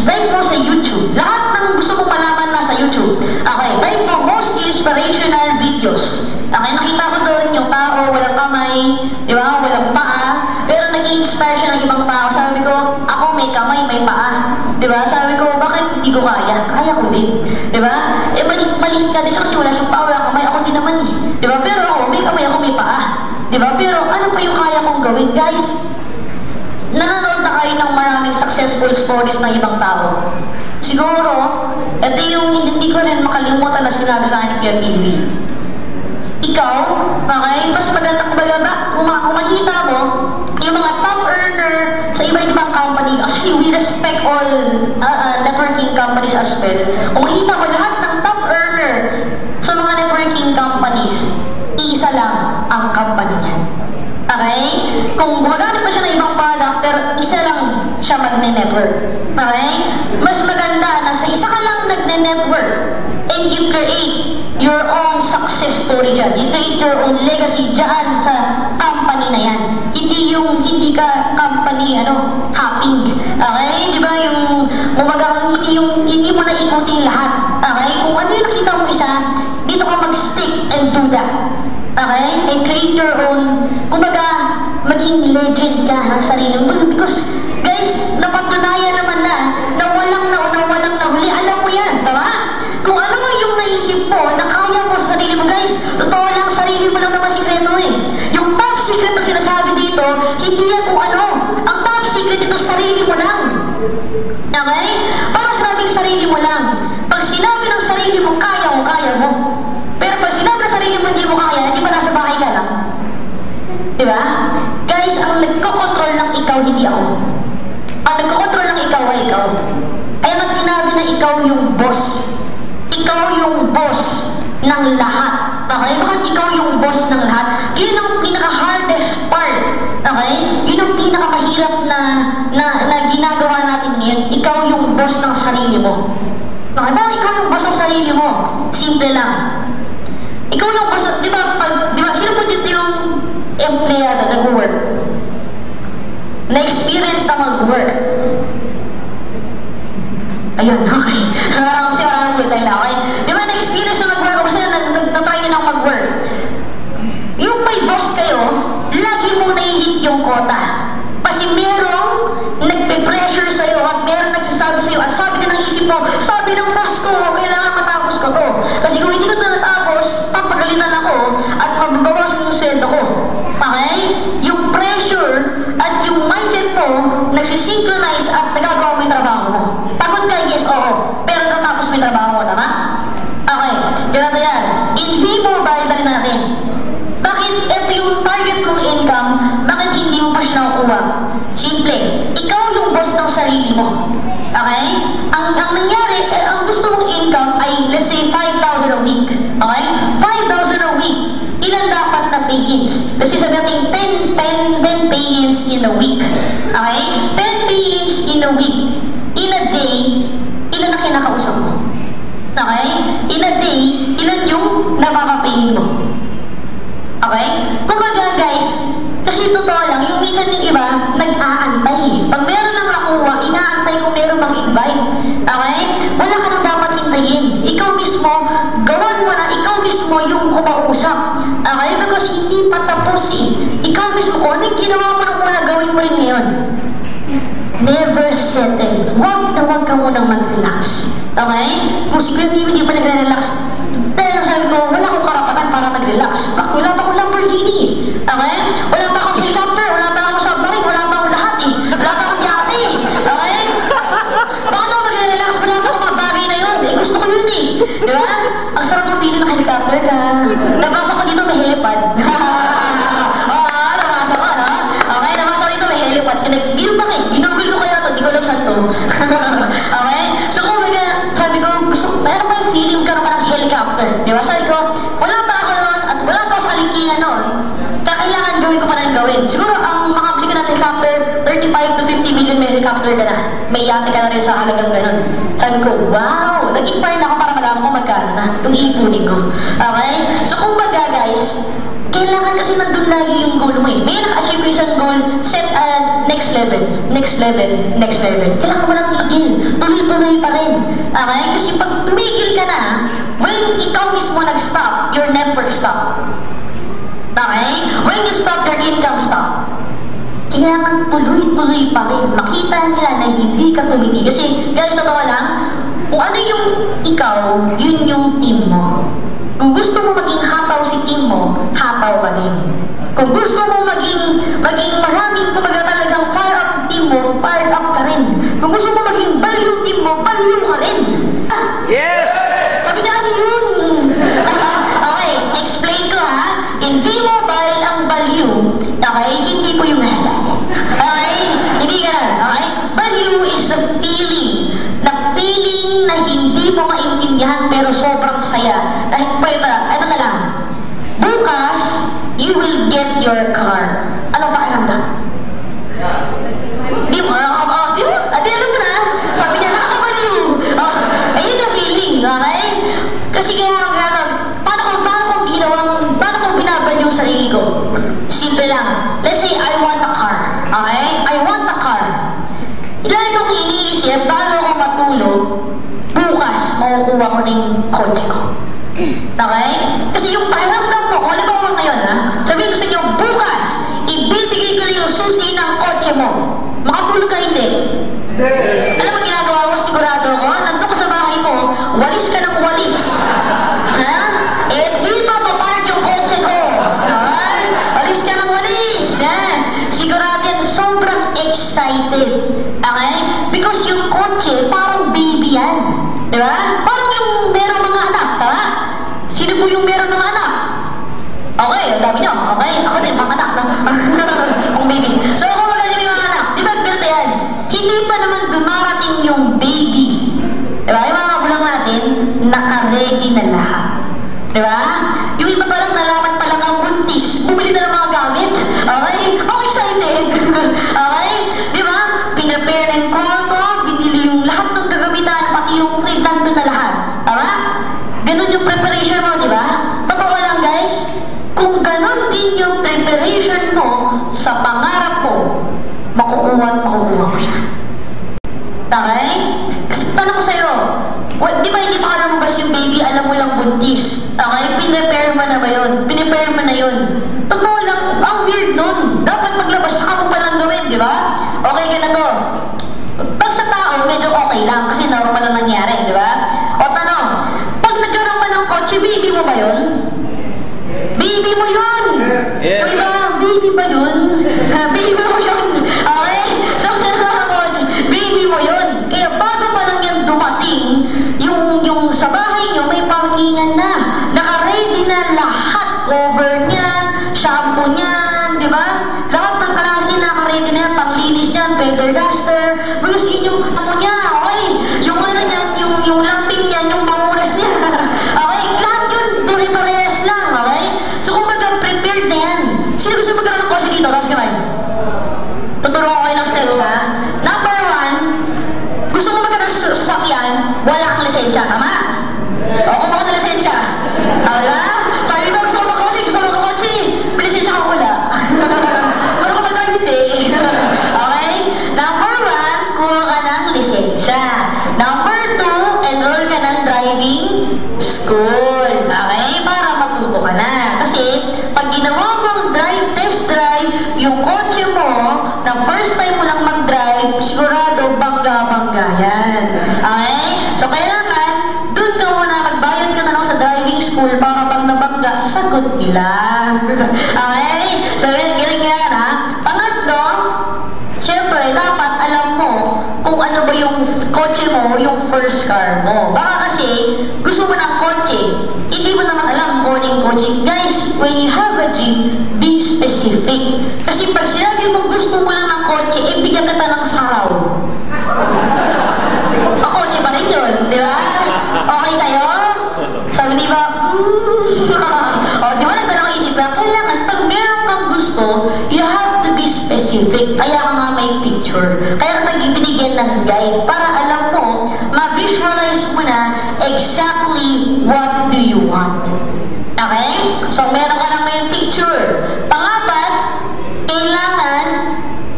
Type mo sa YouTube. Lahat ng gusto mong malaman na sa YouTube. Okay? Type mo, most inspirational videos. Okay? Nakita ko doon yung tao, walang kamay, di ba? Walang paa. Pero nag-inspire siya ng ibang tao. Sabi ko, ako may kamay, may paa. Di ba? Sabi ko, bakit hindi ko kaya? Kaya ko din. Di ba? Eh, maliit ka din siya kasi wala siyang paa, wala kamay. Ako din naman eh. Di ba? Pero ako, may kamay, ako may paa. Di ba? Pero ano pa yung kaya kong gawin? Guys, nanonood na kayo ng maraming successful stories ng ibang tao. Siguro, ito yung hindi ko rin makalimutan na sinabi sa akin ni Kuya Bibi. Ikaw, okay, mas maganda kung makikita mo, yung mga top earner sa iba't ibang company, actually, we respect all networking companies as well. Kung makikita mo lahat ng top earner sa mga networking companies, isa lang ang company niya. Okay? Kung gumagamit pa siya ng ibang product, pero isa lang siya magne-network. Okay? Mas maganda na sa isa ka lang nagne-network and you create your own success story dyan. You create your own legacy dyan sa company na yan. Hindi yung hindi ka company, hopping. Okay? Di ba yung hindi mo na ikutin lahat. Okay? Kung ano yung nakita mo isa, dito ka mag-stick and do that. Okay? And create your own, kumbaga, maging legend ka ng sarili mo. Because, guys, napatunayan naman na walang nahuli. Alam mo yan, tama? Kung ano nga yung naisip mo, na kaya mo sa sarili mo, guys, totoo lang, sarili mo lang naman sikreto eh. Yung top secret na sinasabi dito, hindi yan kung ano. Ang top secret ito, sarili mo lang. Okay? Parang sinabing sarili mo lang. Pag sinabi ng sarili mo, kaya mo. Pero pag sinabi ng sarili mo, hindi mo kaya, hindi ba nasa bahay ka lang? Diba? Guys, ang nagkokontrol ng ikaw, hindi ako. Ang nagkokontrol ng ikaw ay ikaw. Kaya pag sinabi na ikaw yung boss, ikaw yung boss ng lahat. Okay? Bakit ikaw yung boss ng lahat? Yun ang pinaka-hardest part. Okay? Yun ang pinaka-mahirap na ginagawa natin ngayon. Ikaw yung boss ng sarili mo. Okay? Bakit ikaw yung boss ng sarili mo? Simple lang. Ikaw yung boss, di ba, sino po dito yung empleyado, nag-work? Na-experience na mag-work. Ayun, okay. Kasi maraming po tayo na, okay? Di ba, na-experience na mag-work, kasi nag-try nyo ng mag-work. Yung may boss kayo, lagi mo na-hit yung quota. Kasi merong nagpe-pressure sa'yo at merong nagsasabi sa'yo at sabi din ng isip mo, sabi ng boss ko, kailangan matapos ko to. Kasi kung hindi ko ito natapos, papagalitan ako at mababawasan yung sweldo ko. Okay? Yung pressure at yung mindset mo nagsisynchronize at nagagawa mo yung trabaho mo. Pagod ka, yes, oo. Pero natapos mo yung trabaho mo, tama? Okay. Ganito yan. In V-Mobile, dali natin. Bakit ito yung target kong income, bakit hindi mo pa siya nakukuha? Simple. Ikaw yung boss ng sarili mo. Okay? Ang nangyari, ang gusto mong income ay, let's say, 5,000 a week. Okay? 5,000 a week. Ilan dapat na pay-ins? Let's say, sabi natin, 10 pay-ins in a week. Okay? 10 pay-ins in a week. In a day, ilan na kinakausap mo? Okay? In a day, ilan yung napaka-payin mo? Okay? Kumbaga guys, kasi totoo lang, yung minsan yung iba, nag-aantay. Pag meron nang nakuha, inaantay kung meron bang invite. Okay? Wala ka nang dapat hintayin. Ikaw mismo, gawan mo na, ikaw mismo yung kumausap. Okay? Because hindi pa tapos eh. Ikaw mismo, kung anong ginawa mo nung una, gawin mo rin ngayon. Never settle. Huwag ka munang mag-relax. Okay? Kung si Kuya Bibi hindi pa nagre-relax, dahil sabi ko, wala akong karapatan para mag-relax. Wala pa akong Lamborghini. Okay? Wala pa akong helicopter, wala pa akong submarine, wala pa akong lahat eh. Wala pa akong yate. Okay? Bakit ako mag-relax? Wala pa akong mga bagay na yun. Eh, gusto ko yun eh. Di ba? Ang sarap ng feeling ng helicopter ka. Nabasa ko dito may helipad. Nabasa ko, no? Okay, nabasa ko dito may helipad. Ginugol ko kaya ito, di ko alam saan to. Okay? So, kung sabi ko, meron pa yung feeling ka naman ng helicopter. Di ba? Sabi ko, wala pa ako noon at wala pa ako sa kalikingan noon. Kailangan gawin ko pa rin gawin. Siguro, ang makabili ka ng helicopter helicopter ka na. May yate ka na rin sa halagang ganun. Sabi ko, wow! Nag-inquire na ako para malaman ko magkano na yung iipunin ko. Okay? So kung baga guys, kailangan kasi nandun lagi yung goal mo eh. May naka-achieve isang goal, set next level, next level, next level. Kailangan mo lang tigil. Tuloy-tuloy pa rin. Okay? Kasi pag tumigil ka na, when ikaw mismo nag-stop, your network stop. Okay? When you stop, your income stop. Kailangan tuloy-tuloy pa rin. Makita nila na hindi ka tumigil. Kasi, guys, totoo lang, kung ano yung ikaw, yun yung team mo. Kung gusto mo maging hataw si team mo, hataw ka din. Kung gusto mo maging maraming kumaga talagang fire up team mo, fire up ka rin. Kung gusto mo maging value team mo, value ka rin. Yes! Sabi na yun. Okay, explain ko ha. In T-Mobile ang value, okay, hindi ko yung nalala. Okay? Hindi ka lang, okay? Value is a feeling. Na feeling na hindi mo maintindihan pero sobrang saya. Dahil pwede, ito na lang. Bukas, you will get your car. Ano pakiramdam? Di mo? Di mo? Adi, alam mo na. Sabi niya, nakakabaliw. Ayun na feeling, okay? Kasi kaya, paano ko binabaliw yung sarili ko? Simple lang. Let's say, I want a car. Okay? I want a car. Ilan kong iniisip, bago ako matulog, bukas, makukuha ko ng kotse ko. Okay? Kasi yung pakiramdam mo, kung halimbawa ngayon, ha? Sabihin ko sa inyo, bukas, ibibigay ko na yung susi ng kotse mo. Makatulog ka hindi? Alam mo ginagawa mo, sigurado ko, nandun ka sa bahay mo, walis ka ng walis. Ha? Eh, dito papark yung kotse ko. Ha? Walis ka ng walis. Yan. Sigurado yan, sobrang excited. Okay? Because yung kotse, parang baby yan. Di ba? Parang yung meron mga anak, tama? Sino po yung meron mga anak? Okay, ang dami nyo. Okay, ako din, mga anak. Ang baby. So, kung wala yung mga anak, di ba ganito yan? Hindi pa naman dumarating yung baby. Di ba? Yung mga magulang natin, naka-ready na lahat. Di ba? Yung iba pa lang, nalaman pa lang ang buntis. Bumili na ng mga gamit. Okay? Ako excited. Okay? Di ba? Pinapare ng kwarto, binili yung lahat ng gagamitan, pati yung crib, nandun na lahat. Tama? Ganun yung preparation mo, di ba? Totoo lang, guys. Kung ganun din yung preparation mo sa pangarap mo, makukuha at makukuha mo siya. Okay? Kasi tanong ko sa'yo, di ba hindi pa ka lumabas yung baby, alam mo lang buntis. Okay? Pinrepare mo na ba yun? Pinrepare mo na yun. Totoo lang, ang weird nun. Dapat maglabas, saka mo palang gawin, di ba? Okay ka na to. Pag sa tao, medyo okay lang kasi normal lang nangyari, di ba? O tanong, pag nagkaroon ka ng kotse, baby mo ba yun? Baby mo yun! Yes. Yung iba, baby ba yun? Baby mo yun! Okay? So, baby mo yun. Kaya bago pa lang yan dumating, yung sa bahay nyo, may parkingan na. Naka-ready na lahat. Cover niyan, shampoo niyan, di ba? Lahat ng klase naka-ready na yan, panglinis niyan, feather duster. Because yun yung ano niya, okay? Yung ano niyan, yung lambing niyan, yung bangunas niya. Okay? Lahat yun, tuloy-parehas lang, okay? So kung baga prepared na yan, sino gusto magkaroon ng kotse dito? Tapos kamay. Tuturuan ko kayo ng steps, ha? Number 1, gusto mo magkaroon sa sasakyan, wala kang lisensya, tama? O, kung baka na lisensya. Di ba? Sabi mo, gusto mo magkakotse, may lisensya ka wala. Pero kung magkaroon hindi. Okay? Number 1, kuha ka ng lisensya. Number 2, enroll ka ng driving school. Okay? Para matuto ka na. Kasi, pag ginawa mo test drive, yung kotse mo, na first time mo lang mag-drive, sigurado, bangga-bangga yan. Okay? So, kailangan, dun ka muna, magbayad ka na lang sa driving school para pag nabangga, sagot nila. Okay? So, galing nga yan, ha? Pangatlo, syempre, dapat alam mo kung ano ba yung kotse mo, yung first car mo. Baka kasi, gusto mo ng kotse, hindi mo naman alam kung ano yung kotse. Guys, when you have a dream, be specific. Kasi pag sinabi mo gusto mo lang ng kotse, bigyan kita ng saraw. Ang kotse pa rin yun, di ba? Okay sa'yo? Sabi di ba, o, di ba nagdala ko isip lang, kailangan pag meron kang gusto, you have to be specific. specific. Kaya ka nga may picture. Kaya ka nagbibigyan ng guide para alam mo, ma-visualize mo na exactly what do you want. Okay? So, meron ka na may picture. Pangapat, kailangan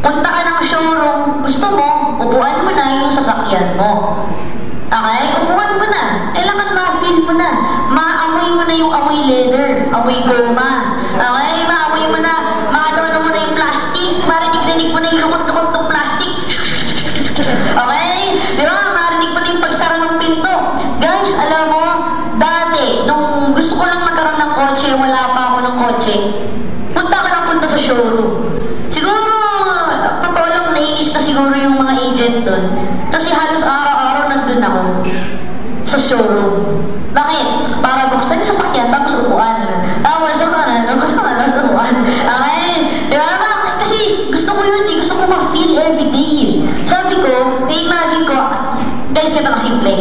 punta ka ng showroom. Gusto mo, upuan mo na yung sasakyan mo. Okay? Upuan mo na. Kailangan ma-feel mo na. Maamoy mo na yung amoy leather, amoy goma. Okay? Maamoy mo na, maano mo na yung plastic. Marinig-rinig mo na yung lumot-lumot ng plastic. Okay? Di ba? Marinig mo na yung pagsara ng pinto. Guys, alam mo, dati, nung gusto ko lang magkaroon ng kotse, wala pa ako ng kotse, punta ka na punta sa showroom. Siguro, totoo lang, nainis na siguro yung mga agent doon. Kasi halos araw-araw nandun ako sa showroom. Bakit? Para buksan yung sasakyan, tapos upuan. Tapos upuan. Okay? Di ba? Kasi gusto ko yun, gusto ko ma-feel everyday. Sabi ko, na-imagine ko, guys, ganito kasimple.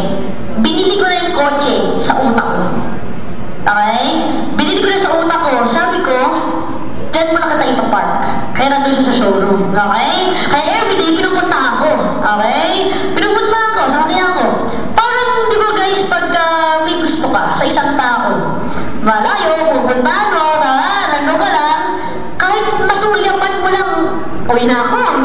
Binili ko na yung kotse sa utak ko. Okay? Binili ko na sa utak ko, sabi ko, dyan mo na kita ipapark. Kaya nandun siya sa showroom. Okay? Kaya everyday, pinupuntahan ko. Okay? Pinupuntahan ko, sasakyan ko. Parang, di ba guys, pagka may gusto ka sa isang tao, malayo, pupuntahan mo, nandun ka lang, kahit masulyapan mo lang, uwi na ako.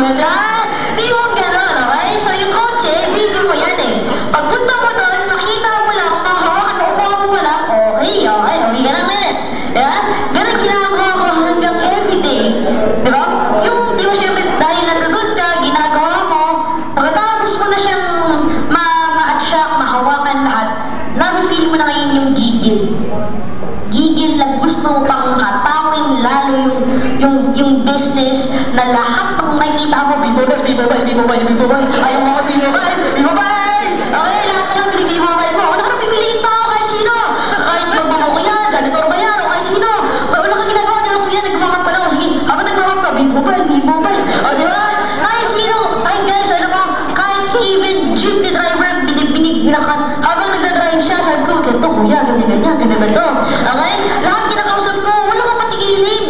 Di mo gano'n, okay? So yung kotse, bigil mo yan eh. Pagpunta mo doon, makita mo lang, mahawakan mo, upuan mo lang, okay, uwi ka ng minute. Yeah? Ganun ginagawa ko hanggang everyday. Di ba? Yung, di ba siyempre, dahil nandun ka, ginagawa mo, pagkatapos mo na siyang ma-attract, mahawakan lahat, na-feel mo na ngayon yung gigil. Gigil lang, gusto mo pang hatawin lalo yung business na lahat ng makikita mo, bibabay, ayaw mo ako, bibabay! Okay, lahat na lang binibibabay mo. Wala ka nang pipiliin tao kahit sino. Kahit magbubuko yan, janitor ba yan, o kahit sino. Wala kang ginagawa, di ba kuya, nagmamap ka na. O sige, habang nagmamap ka, bibabay. O di ba? Kahit sino, kahit guys, alam mo, kahit even jeepney driver, binakan. Habang nagdadrive siya, sabi ko, ganito kuya, ganito. Okay? Lahat kinakausap ko, wala kang patigilin.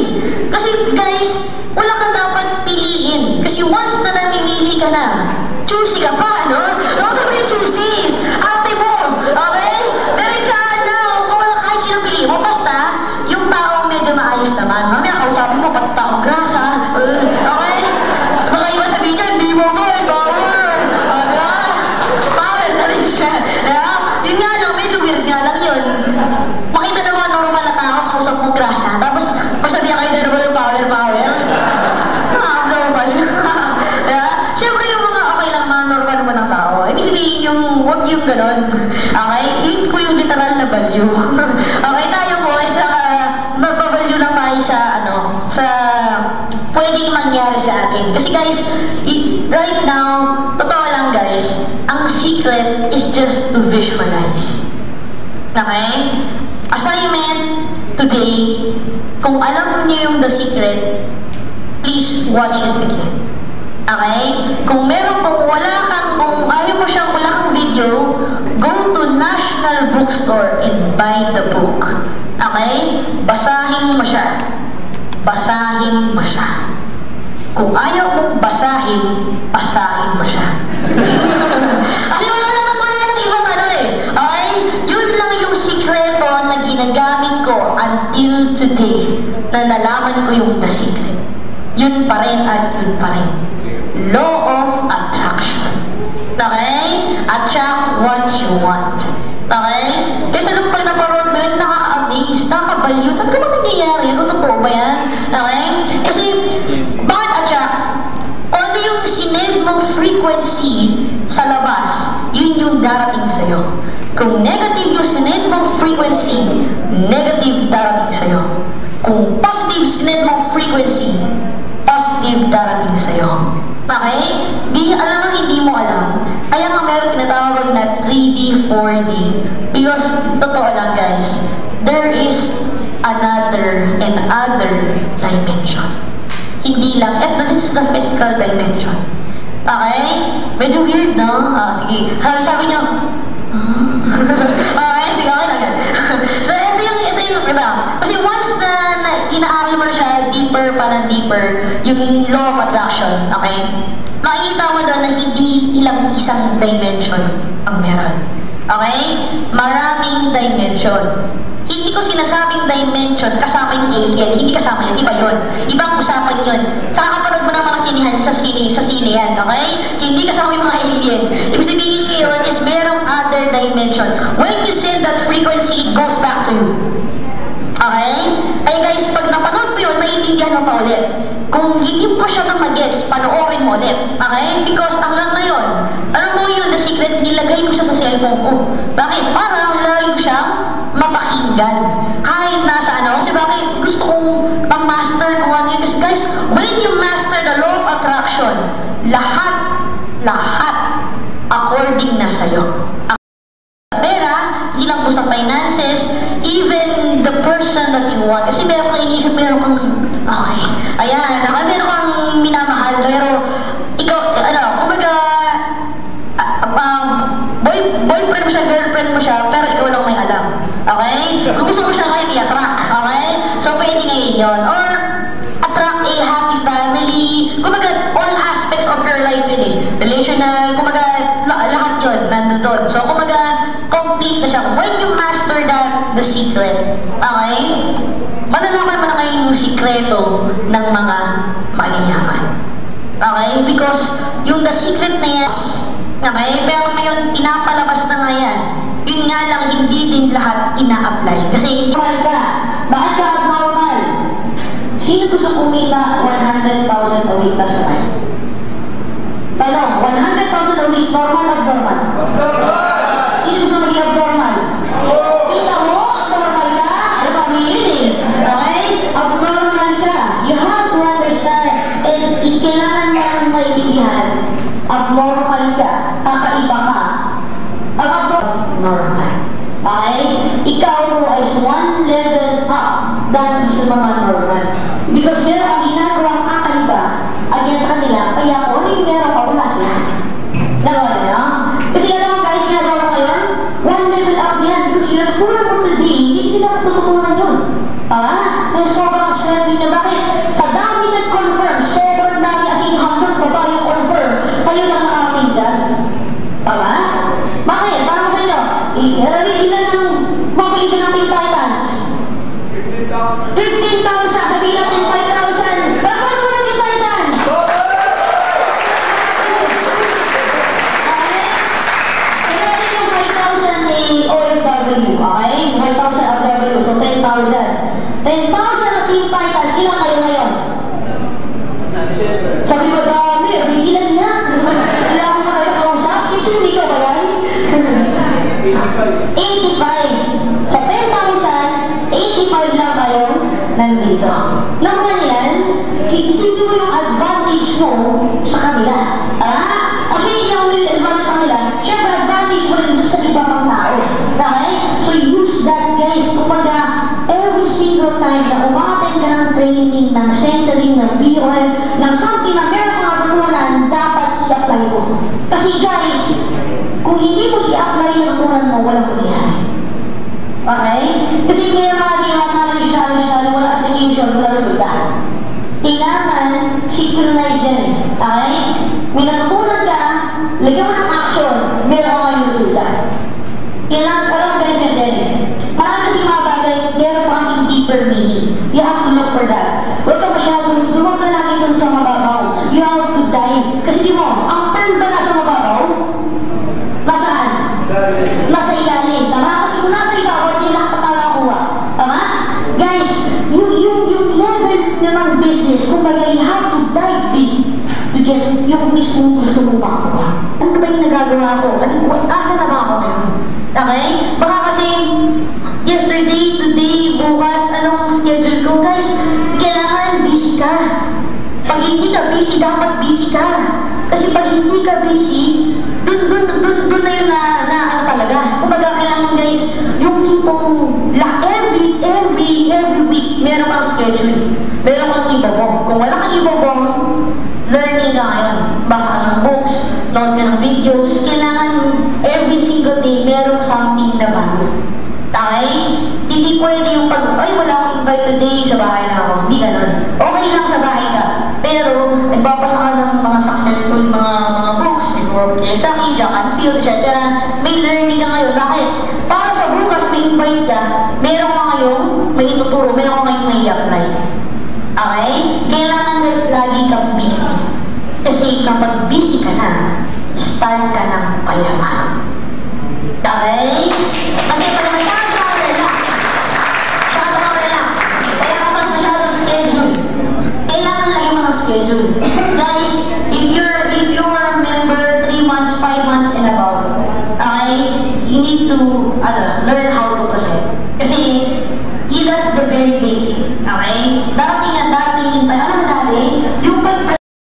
Kasi guys, wala kang dapat piliin. Kasi once na namimili ka na, choosy ka pa, no? Huwag ka rin choosies. Ate mo, okay? Diretsahan na, kung wala kahit sino piliin mo, basta yung tao medyo maayos naman. Mamaya kausapin mo, pati taong grasa. Okay? Baka iba sabihin niya, hindi mo ba, bawal. Bawal na rin siya. Yun nga lang, medyo weird nga lang yun. Makita na mga normal na tao, kausap mong grasa. Tapos, pasabihan kayo na naman yung power. Normal. Siyempre yung mga okay lang, mga normal mo ng tao. Ibig sabihin yung, huwag yung ganon. Okay? Yun po yung literal na value. Okay, tayo po ay sa, mapavalue lang tayo sa, sa pwedeng mangyari sa atin. Kasi guys, right now, totoo lang guys, ang secret is just to visualize. Okay? Assignment today, kung alam niyo yung The Secret, please watch it again. Okay? Kung meron kung ayaw mo siyang wala kang video, go to National Bookstore and buy the book. Okay? Basahin mo siya. Basahin mo siya. Kung ayaw mong basahin, basahin mo siya. Kasi wala nang ibang okay? Yun lang yung sikreto na ginagamit ko until today na nalaman ko yung The Secret. Yun pa rin at yun pa rin. Law of attraction. Okay? Attract what you want. Okay? Kasi nung pag naparod mo yun, nakaka-amaze, nakaka-value. Talaga ba nangyayari? Ano totoo ba yan? Okay? Kasi, bakit attract? Kung ano yung sinend mo frequency sa labas, yun yung darating sa'yo. Kung negative yung sinend mo frequency, negative darating sa'yo. Kung positive sinend mo frequency, positive darating sa'yo. Okay? Alam mo, hindi mo alam. Kaya nga meron tinatawag na 3D, 4D. Because, totoo lang guys, there is another and other dimension. Hindi lang, and this is the physical dimension. Okay? Medyo weird, no? Sige. Sabi niyo, okay, sige, okay lang yan. So, ito yung, kasi once na inaaral mo na siya deeper, yung law of attraction, okay? Makikita mo doon na hindi isang dimension ang meron. Okay? Maraming dimension. Hindi ko sinasabing dimension kasama yung alien. Hindi kasama yun. Iba yun. Ibang usapan yun. Saka kapanood mo ng mga sinihan sa sine yan. Okay? Hindi kasama yung mga alien. Ibig sabihin ngayon is merong other dimension. When you send that frequency, it goes back to you. Okay? Ay guys, pag napanood mo yun, maintindihan mo pa ulit. Kung hindi mo siya nang mag-gets, panoorin mo ulit. Okay? Because hanggang ngayon, ano mo yun, the secret, nilagay ko siya sa cellphone ko. Bakit? Para lagi ko siyang mapakinggan. Kahit nasa ano, kasi bakit gusto kong pang-master kung ano yun. Kasi guys, when you master the law of attraction, lahat according na sa'yo. Pera, hindi lang po sa finances, even the person that you want. Kasi meron kang inisip, meron kang, okay, ayan, meron kang minamahal, pero ikaw, kumbaga, boyfriend mo siya, girlfriend mo siya, pero ikaw lang may alam. Okay? Kung gusto mo siya ngayon, i-attract. Okay? So, pwede ngayon yun. Or, attract a happy family. Kumbaga, all aspects of your life yun eh. Relational, kumbaga, lahat yun, nandun. So, kumbaga, complete na siya. When you master the secret, okay? Malalaman mo na ngayon yung sikreto ng mga mayayaman. Okay? Because, yung the secret na yan, okay? Pero ngayon, pinapalabas na nga yan. Yun nga lang, hindi din lahat ina-apply. Kasi, normal ka. Bakit ka abnormal? Sino gusto kumita 100,000 a week plus a month? Tanong, 100,000 a week, normal o abnormal? Sino gusto maging abnormal? Kita mo, abnormal ka? Ano pa, umilit eh. Okay? Abnormal ka. You have to understand. And kailangan mo ang maintindihan. Abnormal ka. Kakaiba ka. Ang abnormal. Okay? Ikaw is one level up than sa mga normal. Because meron ang ginagawang kakaiba against kanila, kaya kung ano yung meron ka, wala sila. Nawa na, no? Kasi alam mo guys, ginagawa mo ngayon, one level up yan. Because yung natutunan mo today, hindi nila matututunan yun. May sobrang swerte niya. Bakit? Sa dami nag-confirm, sobrang dami as in hanggang pa tayo confirm, kayo lang nakarating dyan. Bakit? Parang sa inyo, ilan ang population ng Teen Titans? 15,000! Sabihin natin 5,000! Bakit mo na Teen Titans? Okay? Kaya natin yung 5,000 ni OFW, okay? 5,000 OFW, so 10,000. 10,000 na Teen Titans, ilan kayo ngayon? Sabi mo dami, ilan na? Ilan mo na kausap? Sino hindi ka ba yan? 85. Sa 10,000, 85 lang kayo nandito. Naman yan, isipin mo yung advantage mo sa kanila. Actually, yung advantage sa kanila, syempre advantage mo rin sa iba pang tao. Okay? So use that guys. Kumbaga, every single time na umaten ka ng training, ng centering, ng BOL, ng something na meron mga natutunan, dapat i-apply mo. Kasi guys, kung hindi mo i-apply yung natutunan mo, walang mangyayari. Okay? Kasi may mga challenge, wala application, wala resulta. Kailangan synchronize yan eh. Okay? May natutunan ka, lagyan mo ng action, meron ka yung resulta. Kailangan, alam guys yan din eh. Marami kasi mga bagay, meron pa kasing deeper meaning. You have to look for that. Huwag ka masyadong, dumag ka lang ito sa mababaw. You have to dive. Kasi di mo, ang pearl ba nasa mababaw? Nasaan? Nasa ilalim. Tama? Kasi kung nasa ibabaw, hindi lang patalakuha. Tama? Guys, yung level ng business, kumbaga, you have to dive deep to get yung mismo gusto mong makakuha. Ano ba yung nagagawa ko? Asa na ba ako ngayon? Okay? Baka kasi, yesterday, today, bukas, anong schedule ko? Guys, kailangan busy ka. Pag hindi ka busy, dapat busy ka. Kasi pag hindi ka busy, dun na yun na ano talaga. Kumbaga, kailangan guys, yung tipong every week, meron kang schedule. Meron kang ibabong. Kung wala kang ibabong, learning ka ngayon. Basa ka ng books, nood ka ng videos. Kailangan every single day, meron something na bago. Okay? Hindi pwede yung pag, ay wala akong invite today, sa bahay na ako. Hindi ganun. Okay lang sa bahay ka. Pero nagbabasa ka ng mga successful mga books, siguro Kiyosaki, Jack Canfield, etc. May learning ka ngayon. Bakit? Para sa bukas, may invite ka, meron ka ngayong may ituturo, meron ka ngayong may apply. Okay? Kailangan guys, lagi kang busy. Kasi kapag busy ka na, start ka ng payaman. Okay? Kasi pag masyado ka relax, kaya kapag masyado schedule, kailangan lagi mo ng schedule. Guys, if you're a member 3 months, 5 months and above, okay, you need to learn